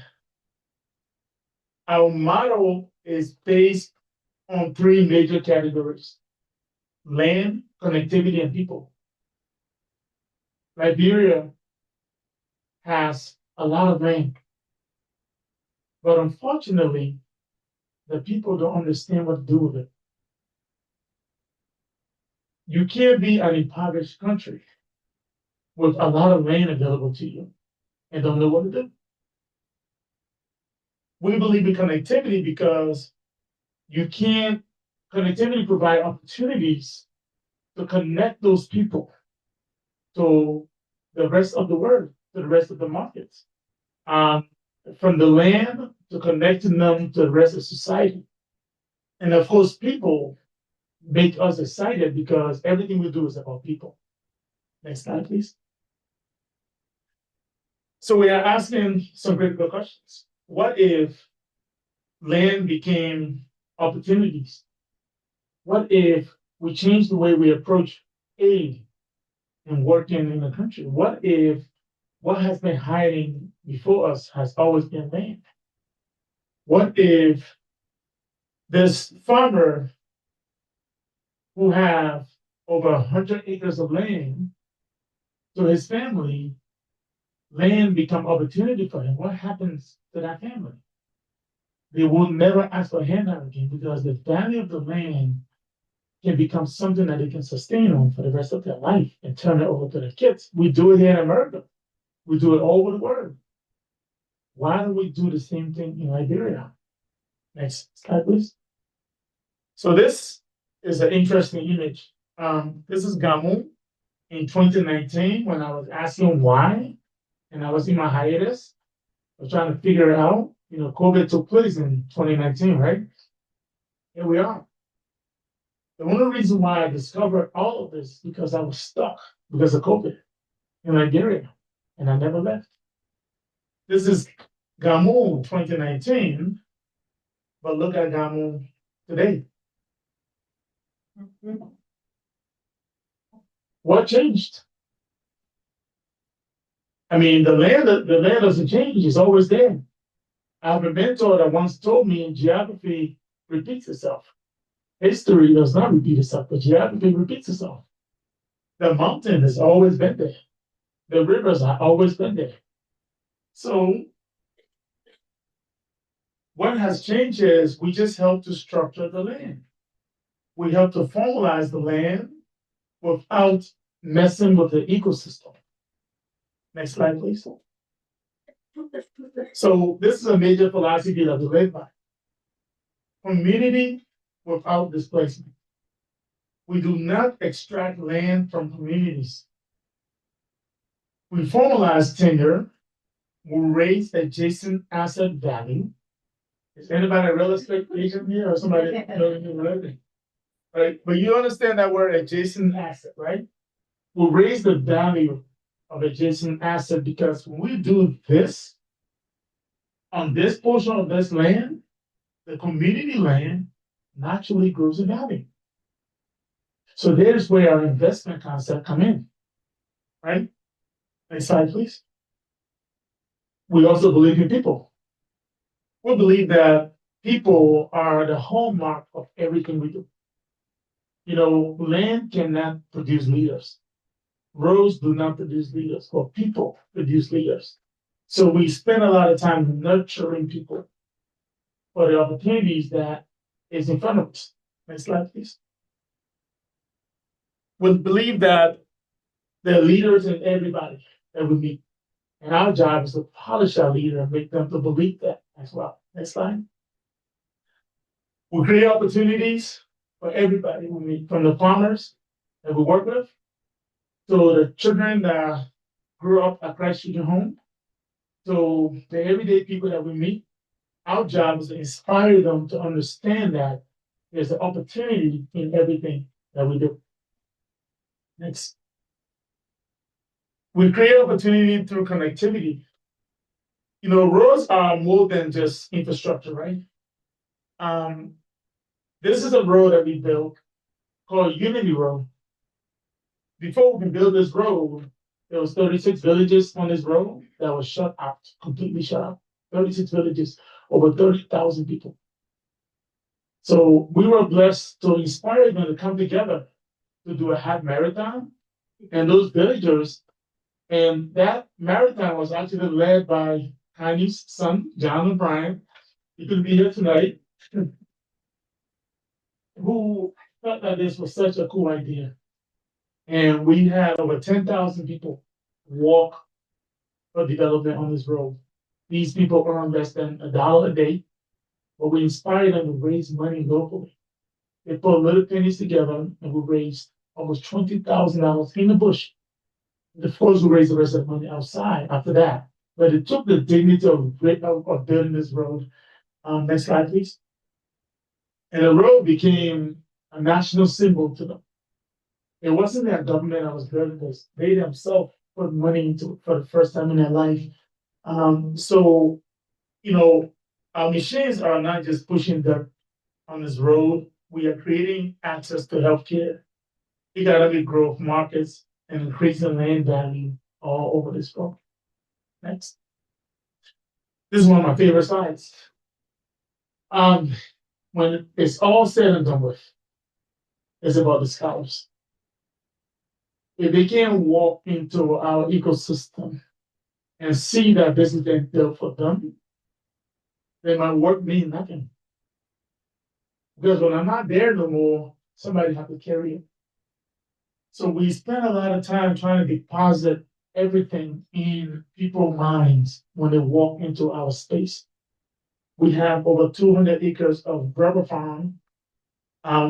our model is based on three major categories: land, connectivity, and people. Liberia has a lot of land, but unfortunately, the people don't understand what to do with it. You can't be an impoverished country with a lot of land available to you and don't know what to do. We believe in connectivity because connectivity provide opportunities to connect those people to the rest of the world, to the rest of the markets. From the land to connecting them to the rest of society. And of course, people make us excited because everything we do is about people. Next slide, please. So we are asking some critical questions. What if land became opportunities? What if we change the way we approach aid and working in the country? What if what has been hiding before us has always been land? What if this farmer who have over 100 acres of land to his family, land become opportunity for him? What happens to that family? They will never ask for a handout again because the value of the land can become something that they can sustain on for the rest of their life and turn it over to their kids. We do it here in America. We do it all over the world. Why don't we do the same thing in Liberia? Next slide, please. So this is an interesting image. This is Gamu in 2019 when I was asking why, and I was in my hiatus. I was trying to figure it out. COVID took place in 2019, right? Here we are. The only reason why I discovered all of this is because I was stuck because of COVID in Liberia, and I never left. This is Gamu 2019, but look at Gamu today. What changed? I mean, the land doesn't change, it's always there. I have a mentor that once told me geography repeats itself. History does not repeat itself, but geography repeats itself. The mountain has always been there. The rivers have always been there. So what has changed is we just help to structure the land. We help to formalize the land without messing with the ecosystem. Next slide, please. So this is a major philosophy that we live by. Community without displacement. We do not extract land from communities. We formalize tenure. We raise adjacent asset value. Is anybody a real estate agent here or somebody right? But you understand that word adjacent asset, right? We raise the value of adjacent asset because when we do this on this portion of this land, the community land naturally grows in value. So there's where our investment concept come in, right? Next slide, please. We also believe in people. We believe that people are the hallmark of everything we do. Land cannot produce leaders. Roads do not produce leaders, but people produce leaders. So we spend a lot of time nurturing people for the opportunities that is in front of us. Next slide, please. We believe that there are leaders in everybody that we meet. And our job is to polish our leader and make them to believe that as well. Next slide. We create opportunities for everybody we meet, from the farmers that we work with to the children that grew up at Christ Children's Home, to the everyday people that we meet. Our job is to inspire them to understand that there's an opportunity in everything that we do. Next. We create opportunity through connectivity. Roads are more than just infrastructure, right? This is a road that we built called Unity Road. before we built this road, there was 36 villages on this road that was shut out, completely shut out. 36 villages, over 30,000 people. So we were blessed to inspire them to come together to do a half marathon. And those villagers, and that marathon was actually led by Kanye's son, John and Brian. He could be here tonight, who felt that this was such a cool idea. And we had over 10,000 people walk for development on this road. These people earn less than $1 a day, but we inspired them to raise money locally. They put little pennies together and we raised almost $20,000 in the bush. Of course, we raised the rest of the money outside after that. But it took the dignity of building this road. Next slide, please. And the road became a national symbol to them. It wasn't their government that was building this. They themselves put money into it for the first time in their life. So, you know, our machines are not just pushing dirt on this road. We are creating access to healthcare, economic growth, markets, and increasing land value all over this road. Next. This is one of my favorite slides. When it's all said and done with, it's about the scholars. If they can walk into our ecosystem and see that this is being built for them, then my work means nothing. Because when I'm not there no more, somebody has to carry it. So we spend a lot of time trying to deposit everything in people's minds when they walk into our space. We have over 200 acres of rubber farm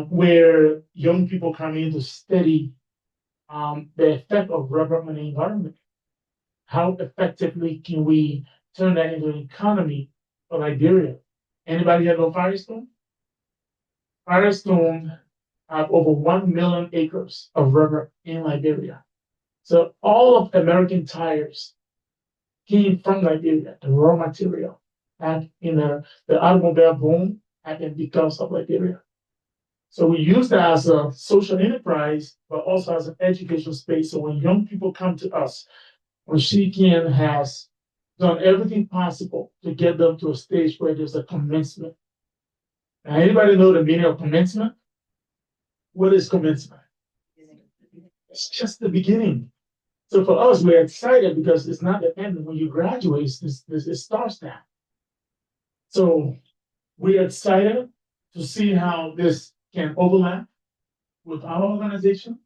where young people come in to study the effect of rubber on the environment. How effectively can we turn that into an economy for Liberia? Anybody have no Firestone? Firestone have over 1 million acres of rubber in Liberia. So all of American tires came from Liberia, the raw material, and in the automobile boom happened because of Liberia. So we use that as a social enterprise, but also as an educational space. So when young people come to us, when Shikin has done everything possible to get them to a stage where there's a commencement. Now, anybody know the meaning of commencement? What is commencement? It's just the beginning. So for us, we're excited because it's not the end. When you graduate, it starts now. So we're excited to see how this can overlap with our organization,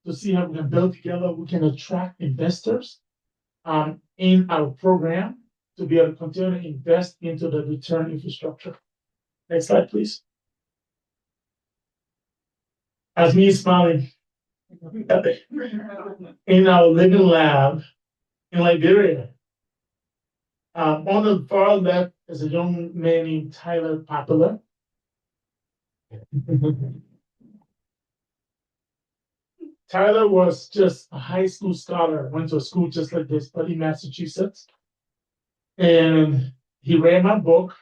to see how we can build together, we can attract investors in our program to be able to continue to invest into the return infrastructure. Next slide, please. As me smiling in our living lab in Liberia. On the far left is a young man named Tyler Popular. Tyler was just a high school scholar, went to a school just like this, but in Massachusetts. And he read my book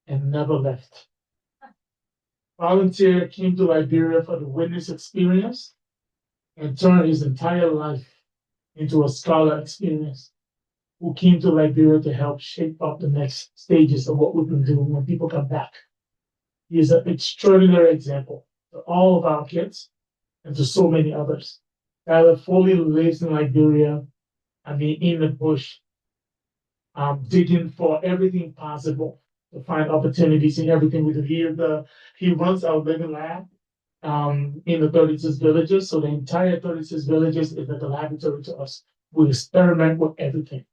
and never left. Volunteer, came to Liberia for the witness experience and turned his entire life into a scholar experience, who came to Liberia to help shape up the next stages of what we can do when people come back. He is an extraordinary example to all of our kids and to so many others. Tyler fully lives in Liberia, in the bush, digging for everything possible to find opportunities in everything we do. He runs our living lab in the 36 villages. So the entire 36 villages is like a laboratory to us. We experiment with everything.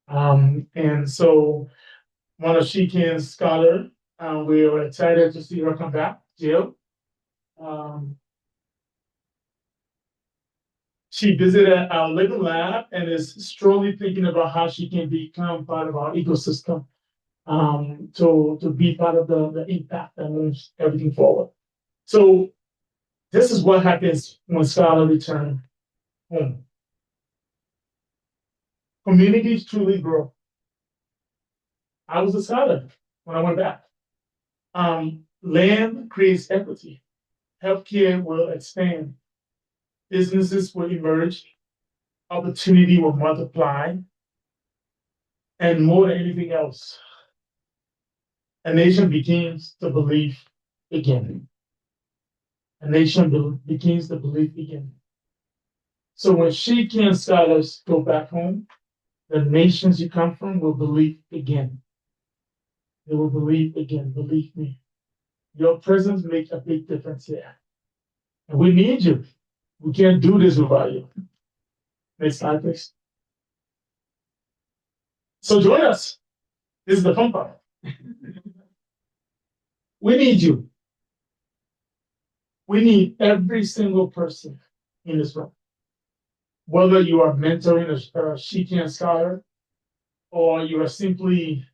And so one of Shikin's scholars, we were excited to see her come back, Jill. She visited our living lab and is strongly thinking about how she can become part of our ecosystem to be part of the impact that moves everything forward. So this is what happens when scholars return home. Communities truly grow. I was a scholar when I went back. Land creates equity. Healthcare will expand. businesses will emerge, opportunity will multiply, and more than anything else, a nation begins to believe again. A nation begins to believe again. So when Shikian scholars go back home, the nations you come from will believe again. They will believe again, believe me. Your presence makes a big difference here. And we need you. We can't do this without you. Next slide, please. So join us. This is the fun part. We need you. We need every single person in this room. Whether you are mentoring a Shikian scholar or you are simply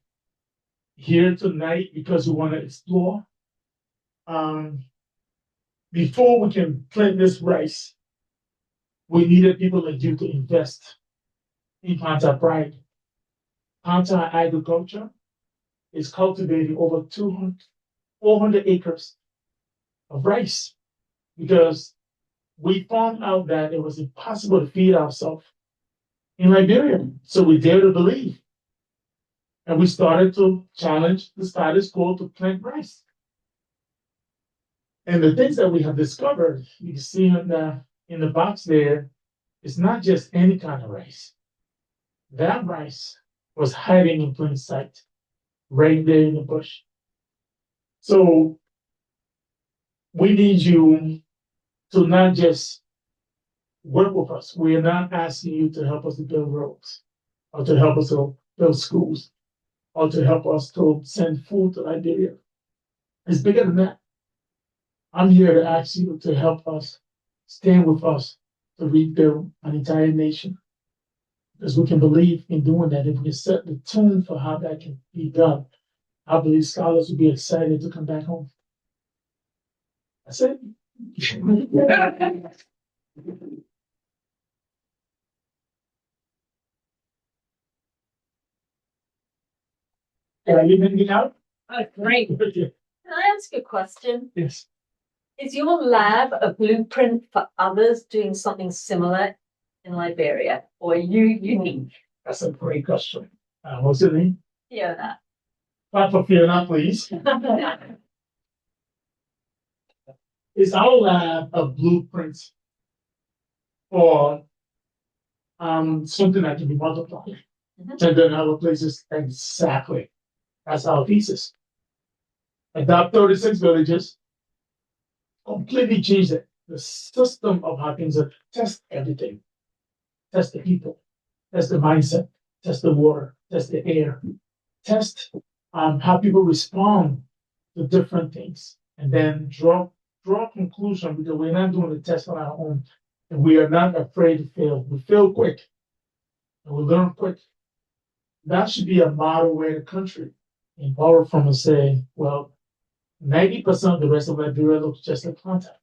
here tonight because you want to explore. Before we can plant this rice, we needed people like you to invest in Panta Pride. Panta agriculture is cultivating over 400 acres of rice because we found out that it was impossible to feed ourselves in Liberia. So we dared to believe. And we started to challenge the status quo to plant rice. And the things that we have discovered, you can see in the box there, it's not just any kind of rice. That rice was hiding in plain sight, right there in the bush. So we need you to not just work with us. We are not asking you to help us to build roads or to help us to build schools or to help us to send food to Liberia. It's bigger than that. I'm here to ask you to help us, stand with us to rebuild an entire nation. Because we can believe in doing that. If we can set the tone for how that can be done, I believe scholars will be excited to come back home. That's it. Can I leave anything out? Oh, great. Okay. Can I ask a question? Yes. Is your lab a blueprint for others doing something similar in Liberia, or are you unique? That's a great question. What's your name? Fiona. Clap for Fiona, please. Is our lab a blueprint for something that can be multiplied? Mhm. And then other places exactly. That's our thesis. Adopt 36 villages, completely change the system of how things are. Test everything. Test the people, test the mindset, test the water, test the air, test how people respond to different things, and then draw a conclusion because we're not doing the test on our own, and we are not afraid to fail. We fail quick, and we learn quick. That should be a model way the country and borrow from and say, well, 90% of the rest of Liberia looks just like contact.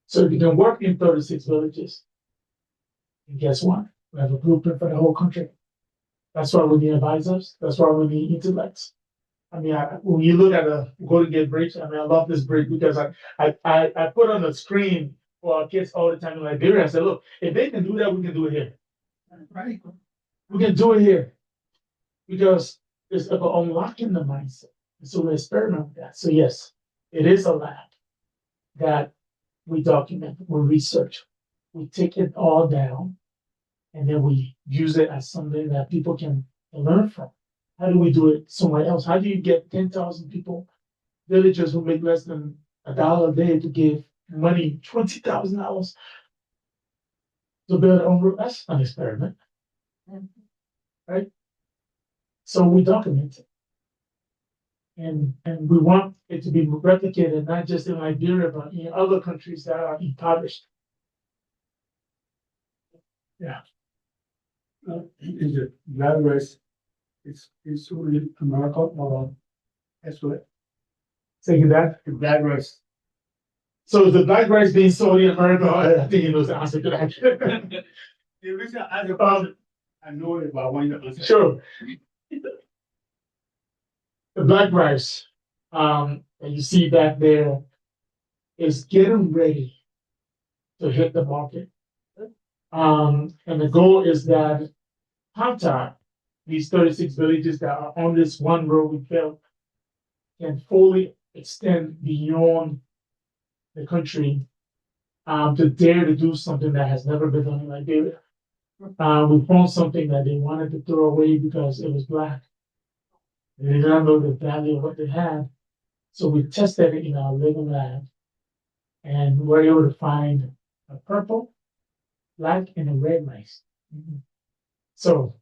So if you can work in 36 villages, and guess what? We have a blueprint for the whole country. That's why we need advisors. That's why we need intellects. I mean, when you look at the Go to Get Bridge, I mean, I love this bridge because I put on the screen for our kids all the time in Liberia. I said, look, if they can do that, we can do it here. Right? We can do it here because it's about unlocking the mindset. And so we experiment with that. So yes, it is a lab that we document, we research, we take it all down, and then we use it as something that people can learn from. How do we do it somewhere else? How do you get 10,000 people, villagers who make less than $1 a day to give money, $20,000 to build their own road? That's an experiment, right? So we document it. And we want it to be replicated, not just in Liberia, but in other countries that are impoverished. Yeah. Is it that race? It's really America or as well? Saying that. The black race. So is the black rice being sold in America? I think he knows the answer to that. The reason I ask about it, I know it, but I want you to answer. Sure. The black rice, and you see back there, is getting ready to hit the market. And the goal is that contact these 36 villages that are on this one road we built can fully extend beyond the country to dare to do something that has never been done in Liberia. We found something that they wanted to throw away because it was black. They did not know the value of what they had. So we tested it in our living lab and were able to find a purple, black, and a red rice. So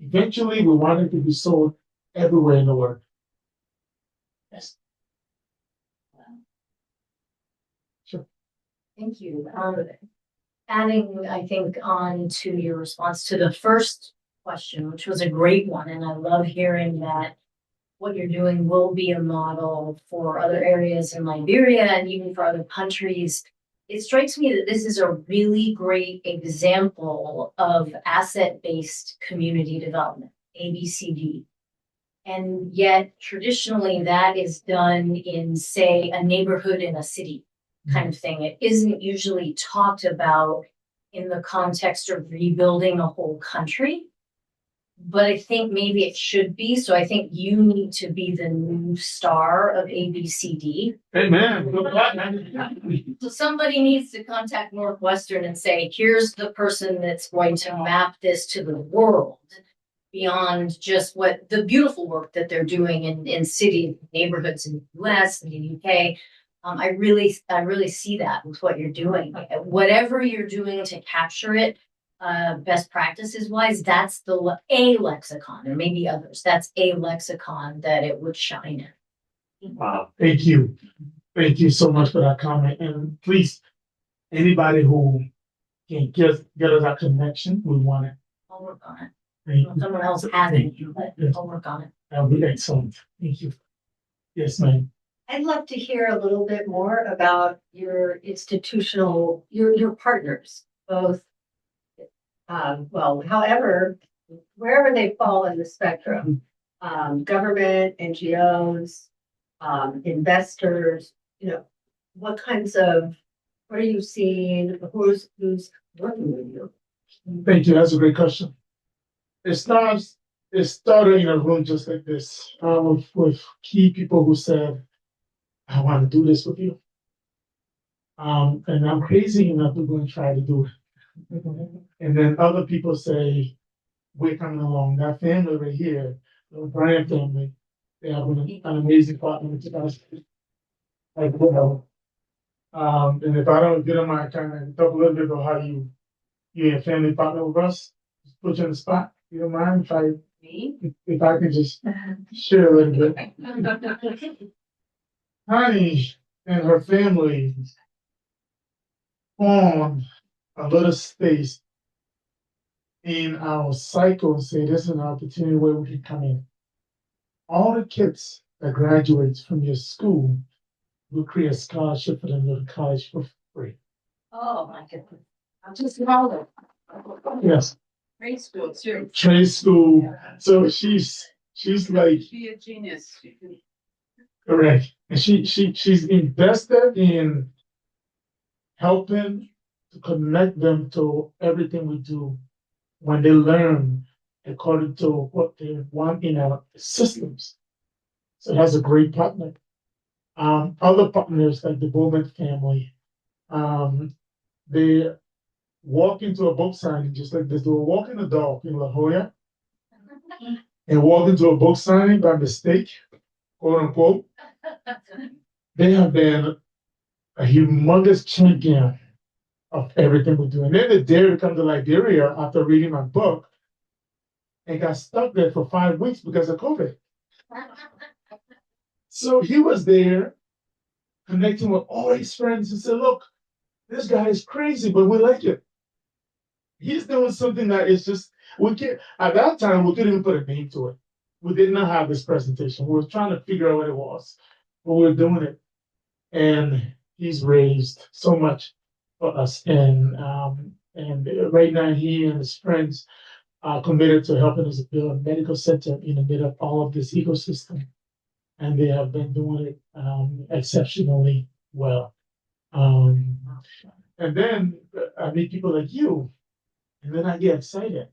eventually we wanted to be sold everywhere in the world. Yes. Sure. Thank you. Adding, I think, on to your response to the first question, which was a great one, and I love hearing that what you're doing will be a model for other areas in Liberia and even for other countries. It strikes me that this is a really great example of asset-based community development, ABCD. And yet traditionally that is done in, say, a neighborhood in a city kind of thing. It isn't usually talked about in the context of rebuilding a whole country. But I think maybe it should be. So I think you need to be the new star of ABCD. Amen. So somebody needs to contact Northwestern and say, here's the person that's going to map this to the world beyond just what the beautiful work that they're doing in city neighborhoods in the US and the UK. I really see that with what you're doing. Whatever you're doing to capture it, best practices wise, that's a lexicon. There may be others. That's a lexicon that it would shine in. Wow. Thank you. Thank you so much for that comment. And please, anybody who can get us that connection, we want it. I'll work on it. Thank you. Someone else has it, Thank you. but Yes. I'll work on it. That would be excellent. Thank you. Yes, ma'am. I'd love to hear a little bit more about your institutional, your partners, both, however, wherever they fall in the spectrum, government, NGOs, investors, what are you seeing? Who's working with you? Thank you. That's a great question. It started in a room just like this, with key people who said, I want to do this with you. And I'm crazy enough to go and try to do it. And then other people say, we're coming along. That family right here, the Brian family, they have an amazing partner with us. And if I don't get on my kind of talk a little bit about how you're a family partner with us, just put you on the spot. You don't mind if I can just share a little bit. Honey and her family formed a little space in our cycle and say this is an opportunity where we can come in. All the kids that graduates from your school will create a scholarship for them to go to college for free. Oh my goodness. I'm just college. Yes, Grade school too. trade school. So she's like Be a genius. correct. And she's invested in helping to connect them to everything we do when they learn according to what they want in our systems. So that's a great partner. Other partners like the Bowman family, they walk into a book signing just like this. They were walking the dog in La Jolla and walk into a book signing by mistake, quote unquote. They have been a humongous champion of everything we do. And then they dared to come to Liberia after reading my book and got stuck there for 5 weeks because of COVID. So he was there connecting with all his friends and said, look, this guy is crazy, but we like it. He's doing something that is just, at that time, we couldn't even put a name to it. We did not have this presentation. We were trying to figure out what it was, but we were doing it. And he's raised so much for us. And right now, he and his friends are committed to helping us build a medical center in the middle of all of this ecosystem. And they have been doing it exceptionally well. And And then I meet people like you, and then I get excited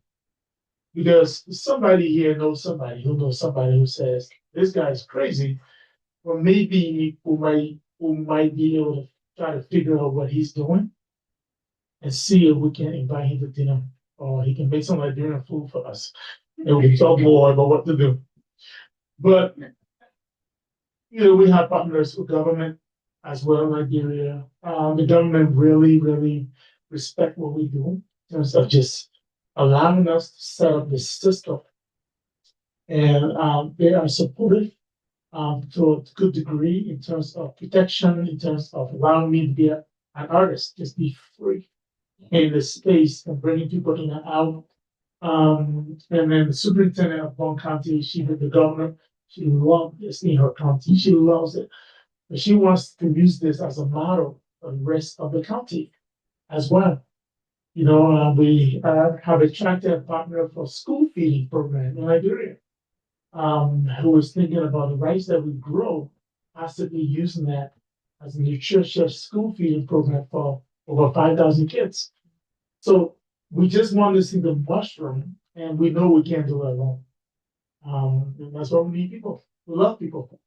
because somebody here knows somebody who says this guy's crazy, or maybe who might be able to try to figure out what he's doing and see if we can invite him to dinner, or he can make some Liberian food for us, and we can talk more about what to do. But we have partners with government as well in Liberia. The government really respect what we do in terms of just allowing us to set up this system. And they are supportive to a good degree in terms of protection, in terms of allowing me to be an artist, just be free in the space and bringing people in and out. And then the superintendent of Bond County, she with the governor, she loves this in her county. She loves it. But she wants to use this as a model for the rest of the county as well. We have attracted a partner for school feeding program in Liberia, who is thinking about the rice that we grow, possibly using that as a nutritious school feeding program for over 5,000 kids. So we just want this thing to mushroom, and we know we can't do it alone. And that's why we need people. We love people.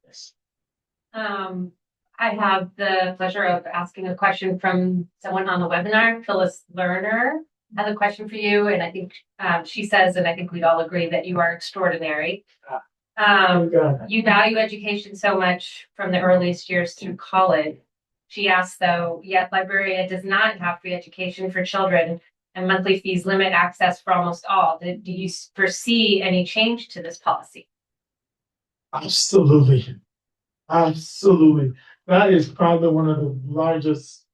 Yes. I have the pleasure of asking a question from someone on the webinar. Phyllis Lerner has a question for you, and I think she says, and I think we'd all agree that you are extraordinary. You value education so much from the earliest years through college. She asks, though, yet Liberia does not have free education for children, and monthly fees limit access for almost all. Do you foresee any change to this policy? Absolutely. That is probably one of the largest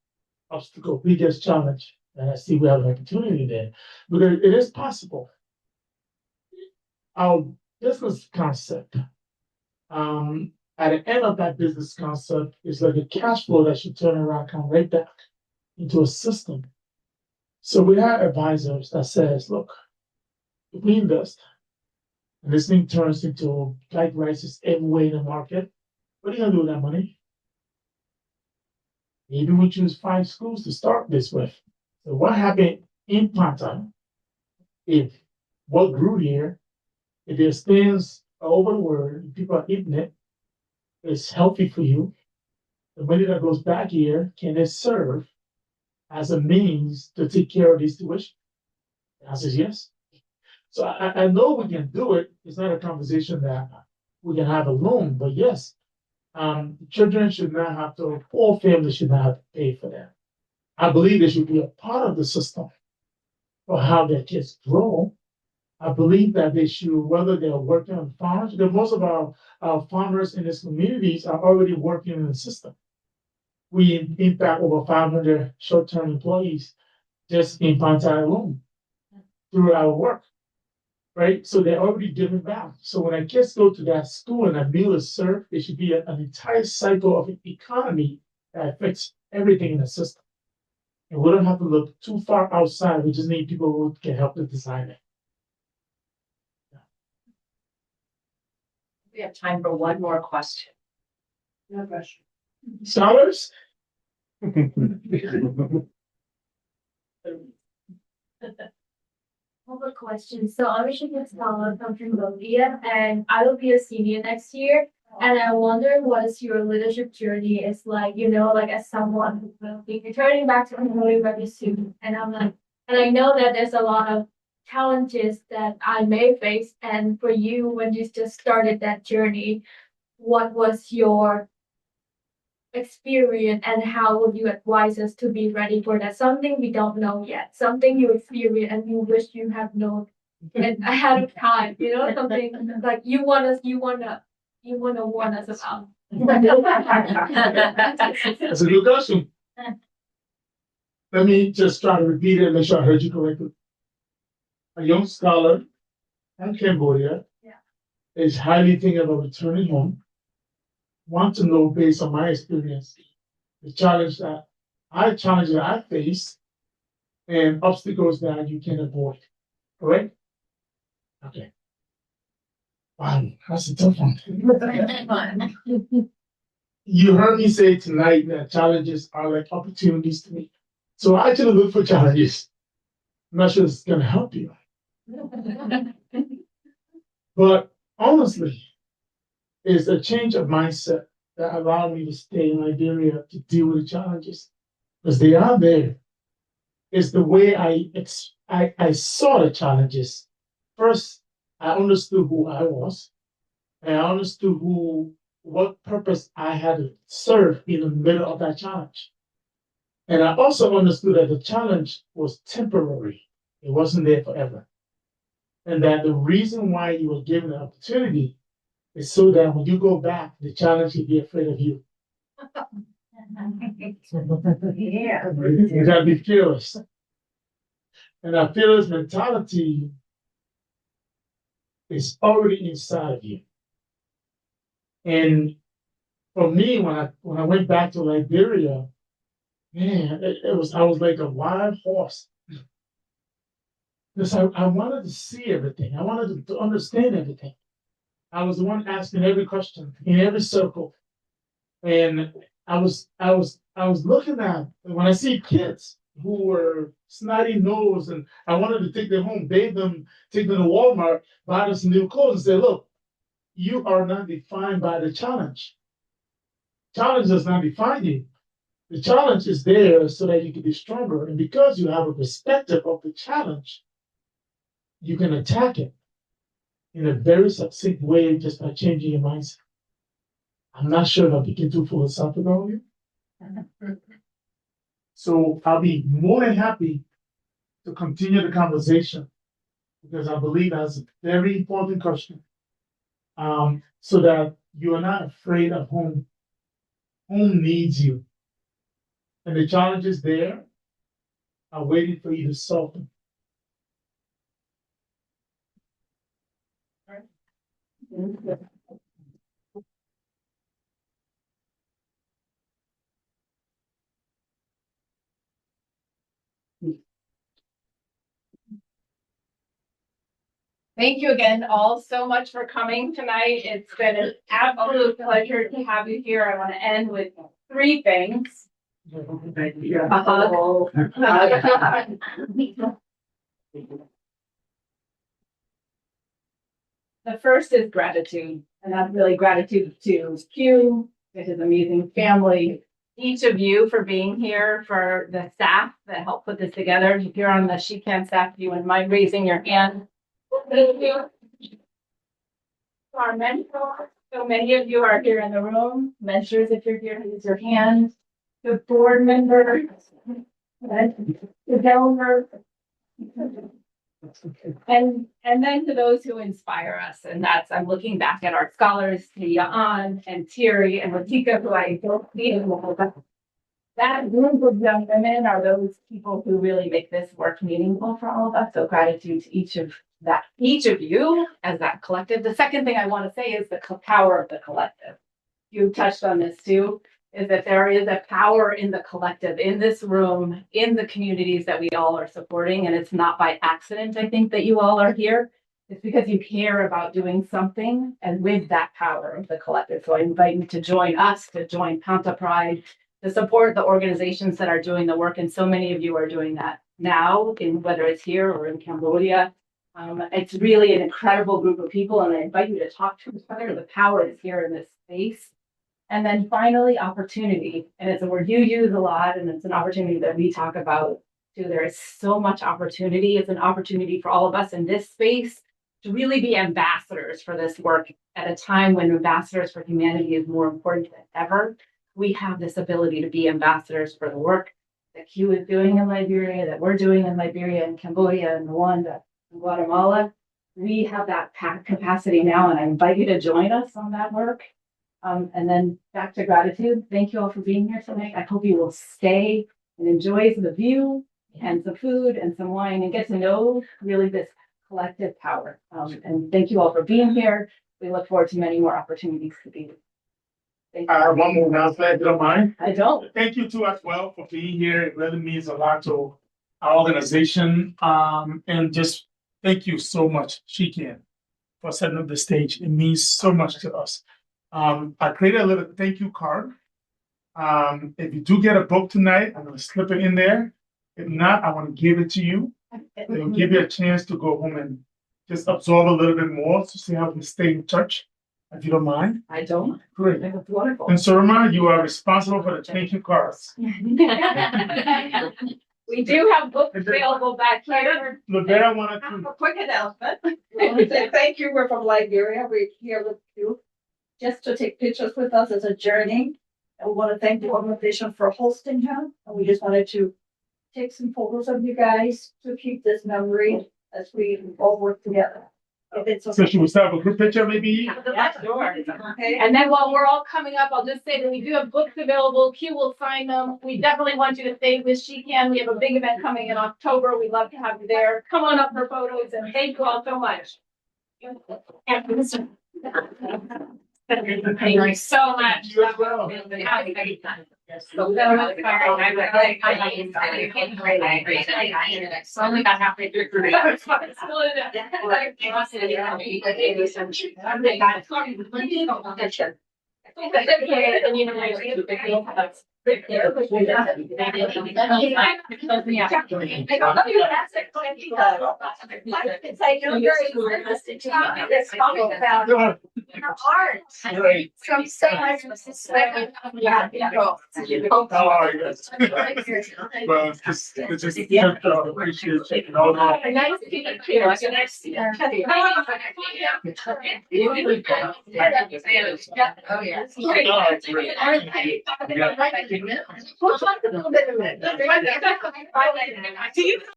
obstacle, biggest challenge that I see we have an opportunity there. Because it is possible. Our business concept, at the end of that business concept is like a cash flow that should turn around, come right back into a system. So we have advisors that says, look, if we invest and this thing turns into like rices everywhere in the market, what are you gonna do with that money? Maybe we choose 5 schools to start this with. So what happened in Panta, if what grew here, if there's things all over the world, people are eating it, it's healthy for you, the money that goes back here, can it serve as a means to take care of this tuition? The answer is yes. So I know we can do it. It's not a conversation that we can have alone, but yes, children should not have to, poor families should not have to pay for that. I believe they should be a part of the system for how their kids grow. I believe that they should, whether they're working on farms, because most of our farmers in these communities are already working in the system. We impact over 500 short-term employees just in Pantai alone through our work, right? So they're already giving back. So when our kids go to that school and a meal is served, it should be an entire cycle of an economy that affects everything in the system. And we don't have to look too far outside. We just need people who can help to design it. We have time for one more question. No pressure. Scholars? I have a question. So I'm a scholar from Cambodia, and I will be a senior next year. And I wonder what your leadership journey is like, like as someone who will be returning back to Cambodia very soon. And I know that there's a lot of challenges that I may face. And for you, when you just started that journey, what was your experience and how would you advise us to be ready for that? Something we don't know yet, something you experience and you wish you have known ahead of time, something like you wanna warn us about. That's a good question. Let me just try to repeat it and make sure I heard you correctly. A young scholar in Cambodia is highly thinking about returning home. Want to know based on my experience, the challenge that I face and obstacles that you can avoid. Correct? Okay. Wow, that's a tough one. you heard me say tonight that challenges are like opportunities to me. So I actually look for challenges. I'm not sure it's gonna help you. But honestly, it's a change of mindset that allowed me to stay in Liberia to deal with the challenges. Because they are there. It's the way I saw the challenges. First, I understood who I was, and I understood what purpose I had to serve in the middle of that challenge. And I also understood that the challenge was temporary. It wasn't there forever. And that the reason why you were given the opportunity is so that when you go back, the challenge will be afraid of you. Yeah. You gotta be fearless. And that fearless mentality is already inside of you. And for me, when I went back to Liberia, man, I was like a wild horse. Because I wanted to see everything. I wanted to understand everything. I was the one asking every question in every circle. And I was looking at when I see kids who were snotty nosed and I wanted to take them home, bathe them, take them to Walmart, buy them some new clothes, and say, look, you are not defined by the challenge. Challenge does not define you. The challenge is there so that you can be stronger. And because you have a perspective of the challenge, you can attack it in a very succinct way just by changing your mindset. I'm not sure if I'm being too philosophical on you. So I'll be more than happy to continue the conversation because I believe that's a very important question. So that you are not afraid of home. Home needs you. And the challenges there are waiting for you to solve them. Thank you again all so much for coming tonight. It's been an absolute pleasure to have you here. I want to end with three things. The first is gratitude, and that's really gratitude to Q, to his amazing family, each of you for being here, for the staff that helped put this together. If you're on the She Can staff, you wouldn't mind raising your hand. Thank you. To our mentors, so many of you are here in the room. Mentors, if you're here, raise your hand. The board members, the donors, and then to those who inspire us, and that's I'm looking back at our scholars, to Yaan and Thierry and Latika, who I don't see anymore. That group of young women are those people who really make this work meaningful for all of us. So gratitude to each of you as that collective. The second thing I want to say is the power of the collective. You touched on this too, is that there is a power in the collective, in this room, in the communities that we all are supporting. And it's not by accident, I think, that you all are here. It's because you care about doing something and with that power of the collective. So I invite you to join us, to join Panta Pride, to support the organizations that are doing the work. And so many of you are doing that now, in whether it's here or in Cambodia. It's really an incredible group of people, and I invite you to talk to each other. The power is here in this space. And then finally, opportunity. And it's a word you use a lot, and it's an opportunity that we talk about too. There is so much opportunity. It's an opportunity for all of us in this space to really be ambassadors for this work at a time when ambassadors for humanity is more important than ever. We have this ability to be ambassadors for the work that Q is doing in Liberia, that we're doing in Liberia and Cambodia and Rwanda and Guatemala. We have that capacity now, and I invite you to join us on that work. And then back to gratitude. Thank you all for being here tonight. I hope you will stay and enjoy the view and some food and some wine and get to know really this collective power. And thank you all for being here. We look forward to many more opportunities to be. One more announcement, if you don't mind. I don't. Thank you too as well for being here. It really means a lot to our organization. And just thank you so much, She Can, for setting up the stage. It means so much to us. I created a little thank you card. If you do get a book tonight, I'm gonna slip it in there. If not, I want to give it to you. It'll give you a chance to go home and just absorb a little bit more to see how we stay in touch, if you don't mind. I don't. Great. That's wonderful. And so Rama, you are responsible for the thank you cards. We do have books available back here. Lavera wanted I have to, a quick announcement. We want to say thank you. We're from Liberia. We're here with you just to take pictures with us as a journey. And we want to thank the organization for hosting him. And we just wanted to take some photos of you guys to keep this memory as we all work together. If it's so okay. should we start with a group picture maybe? Yeah, sure. Okay. And then while we're all coming up, I'll just say that we do have books available. Q will sign them. We definitely want you to stay with She Can. We have a big event coming in October. We'd love to have you there. Come on up for photos and thank you all so much. Thank you so much. You as well. Only got halfway through. It's like you're very interested to me. Let's talk about Good. art. Great. From so much. Yeah. How are you guys? Well, it's just appreciate checking all that. Nice to meet you. Nice to Oh, yeah. Oh, great. We'll talk a little bit in a minute. meet you.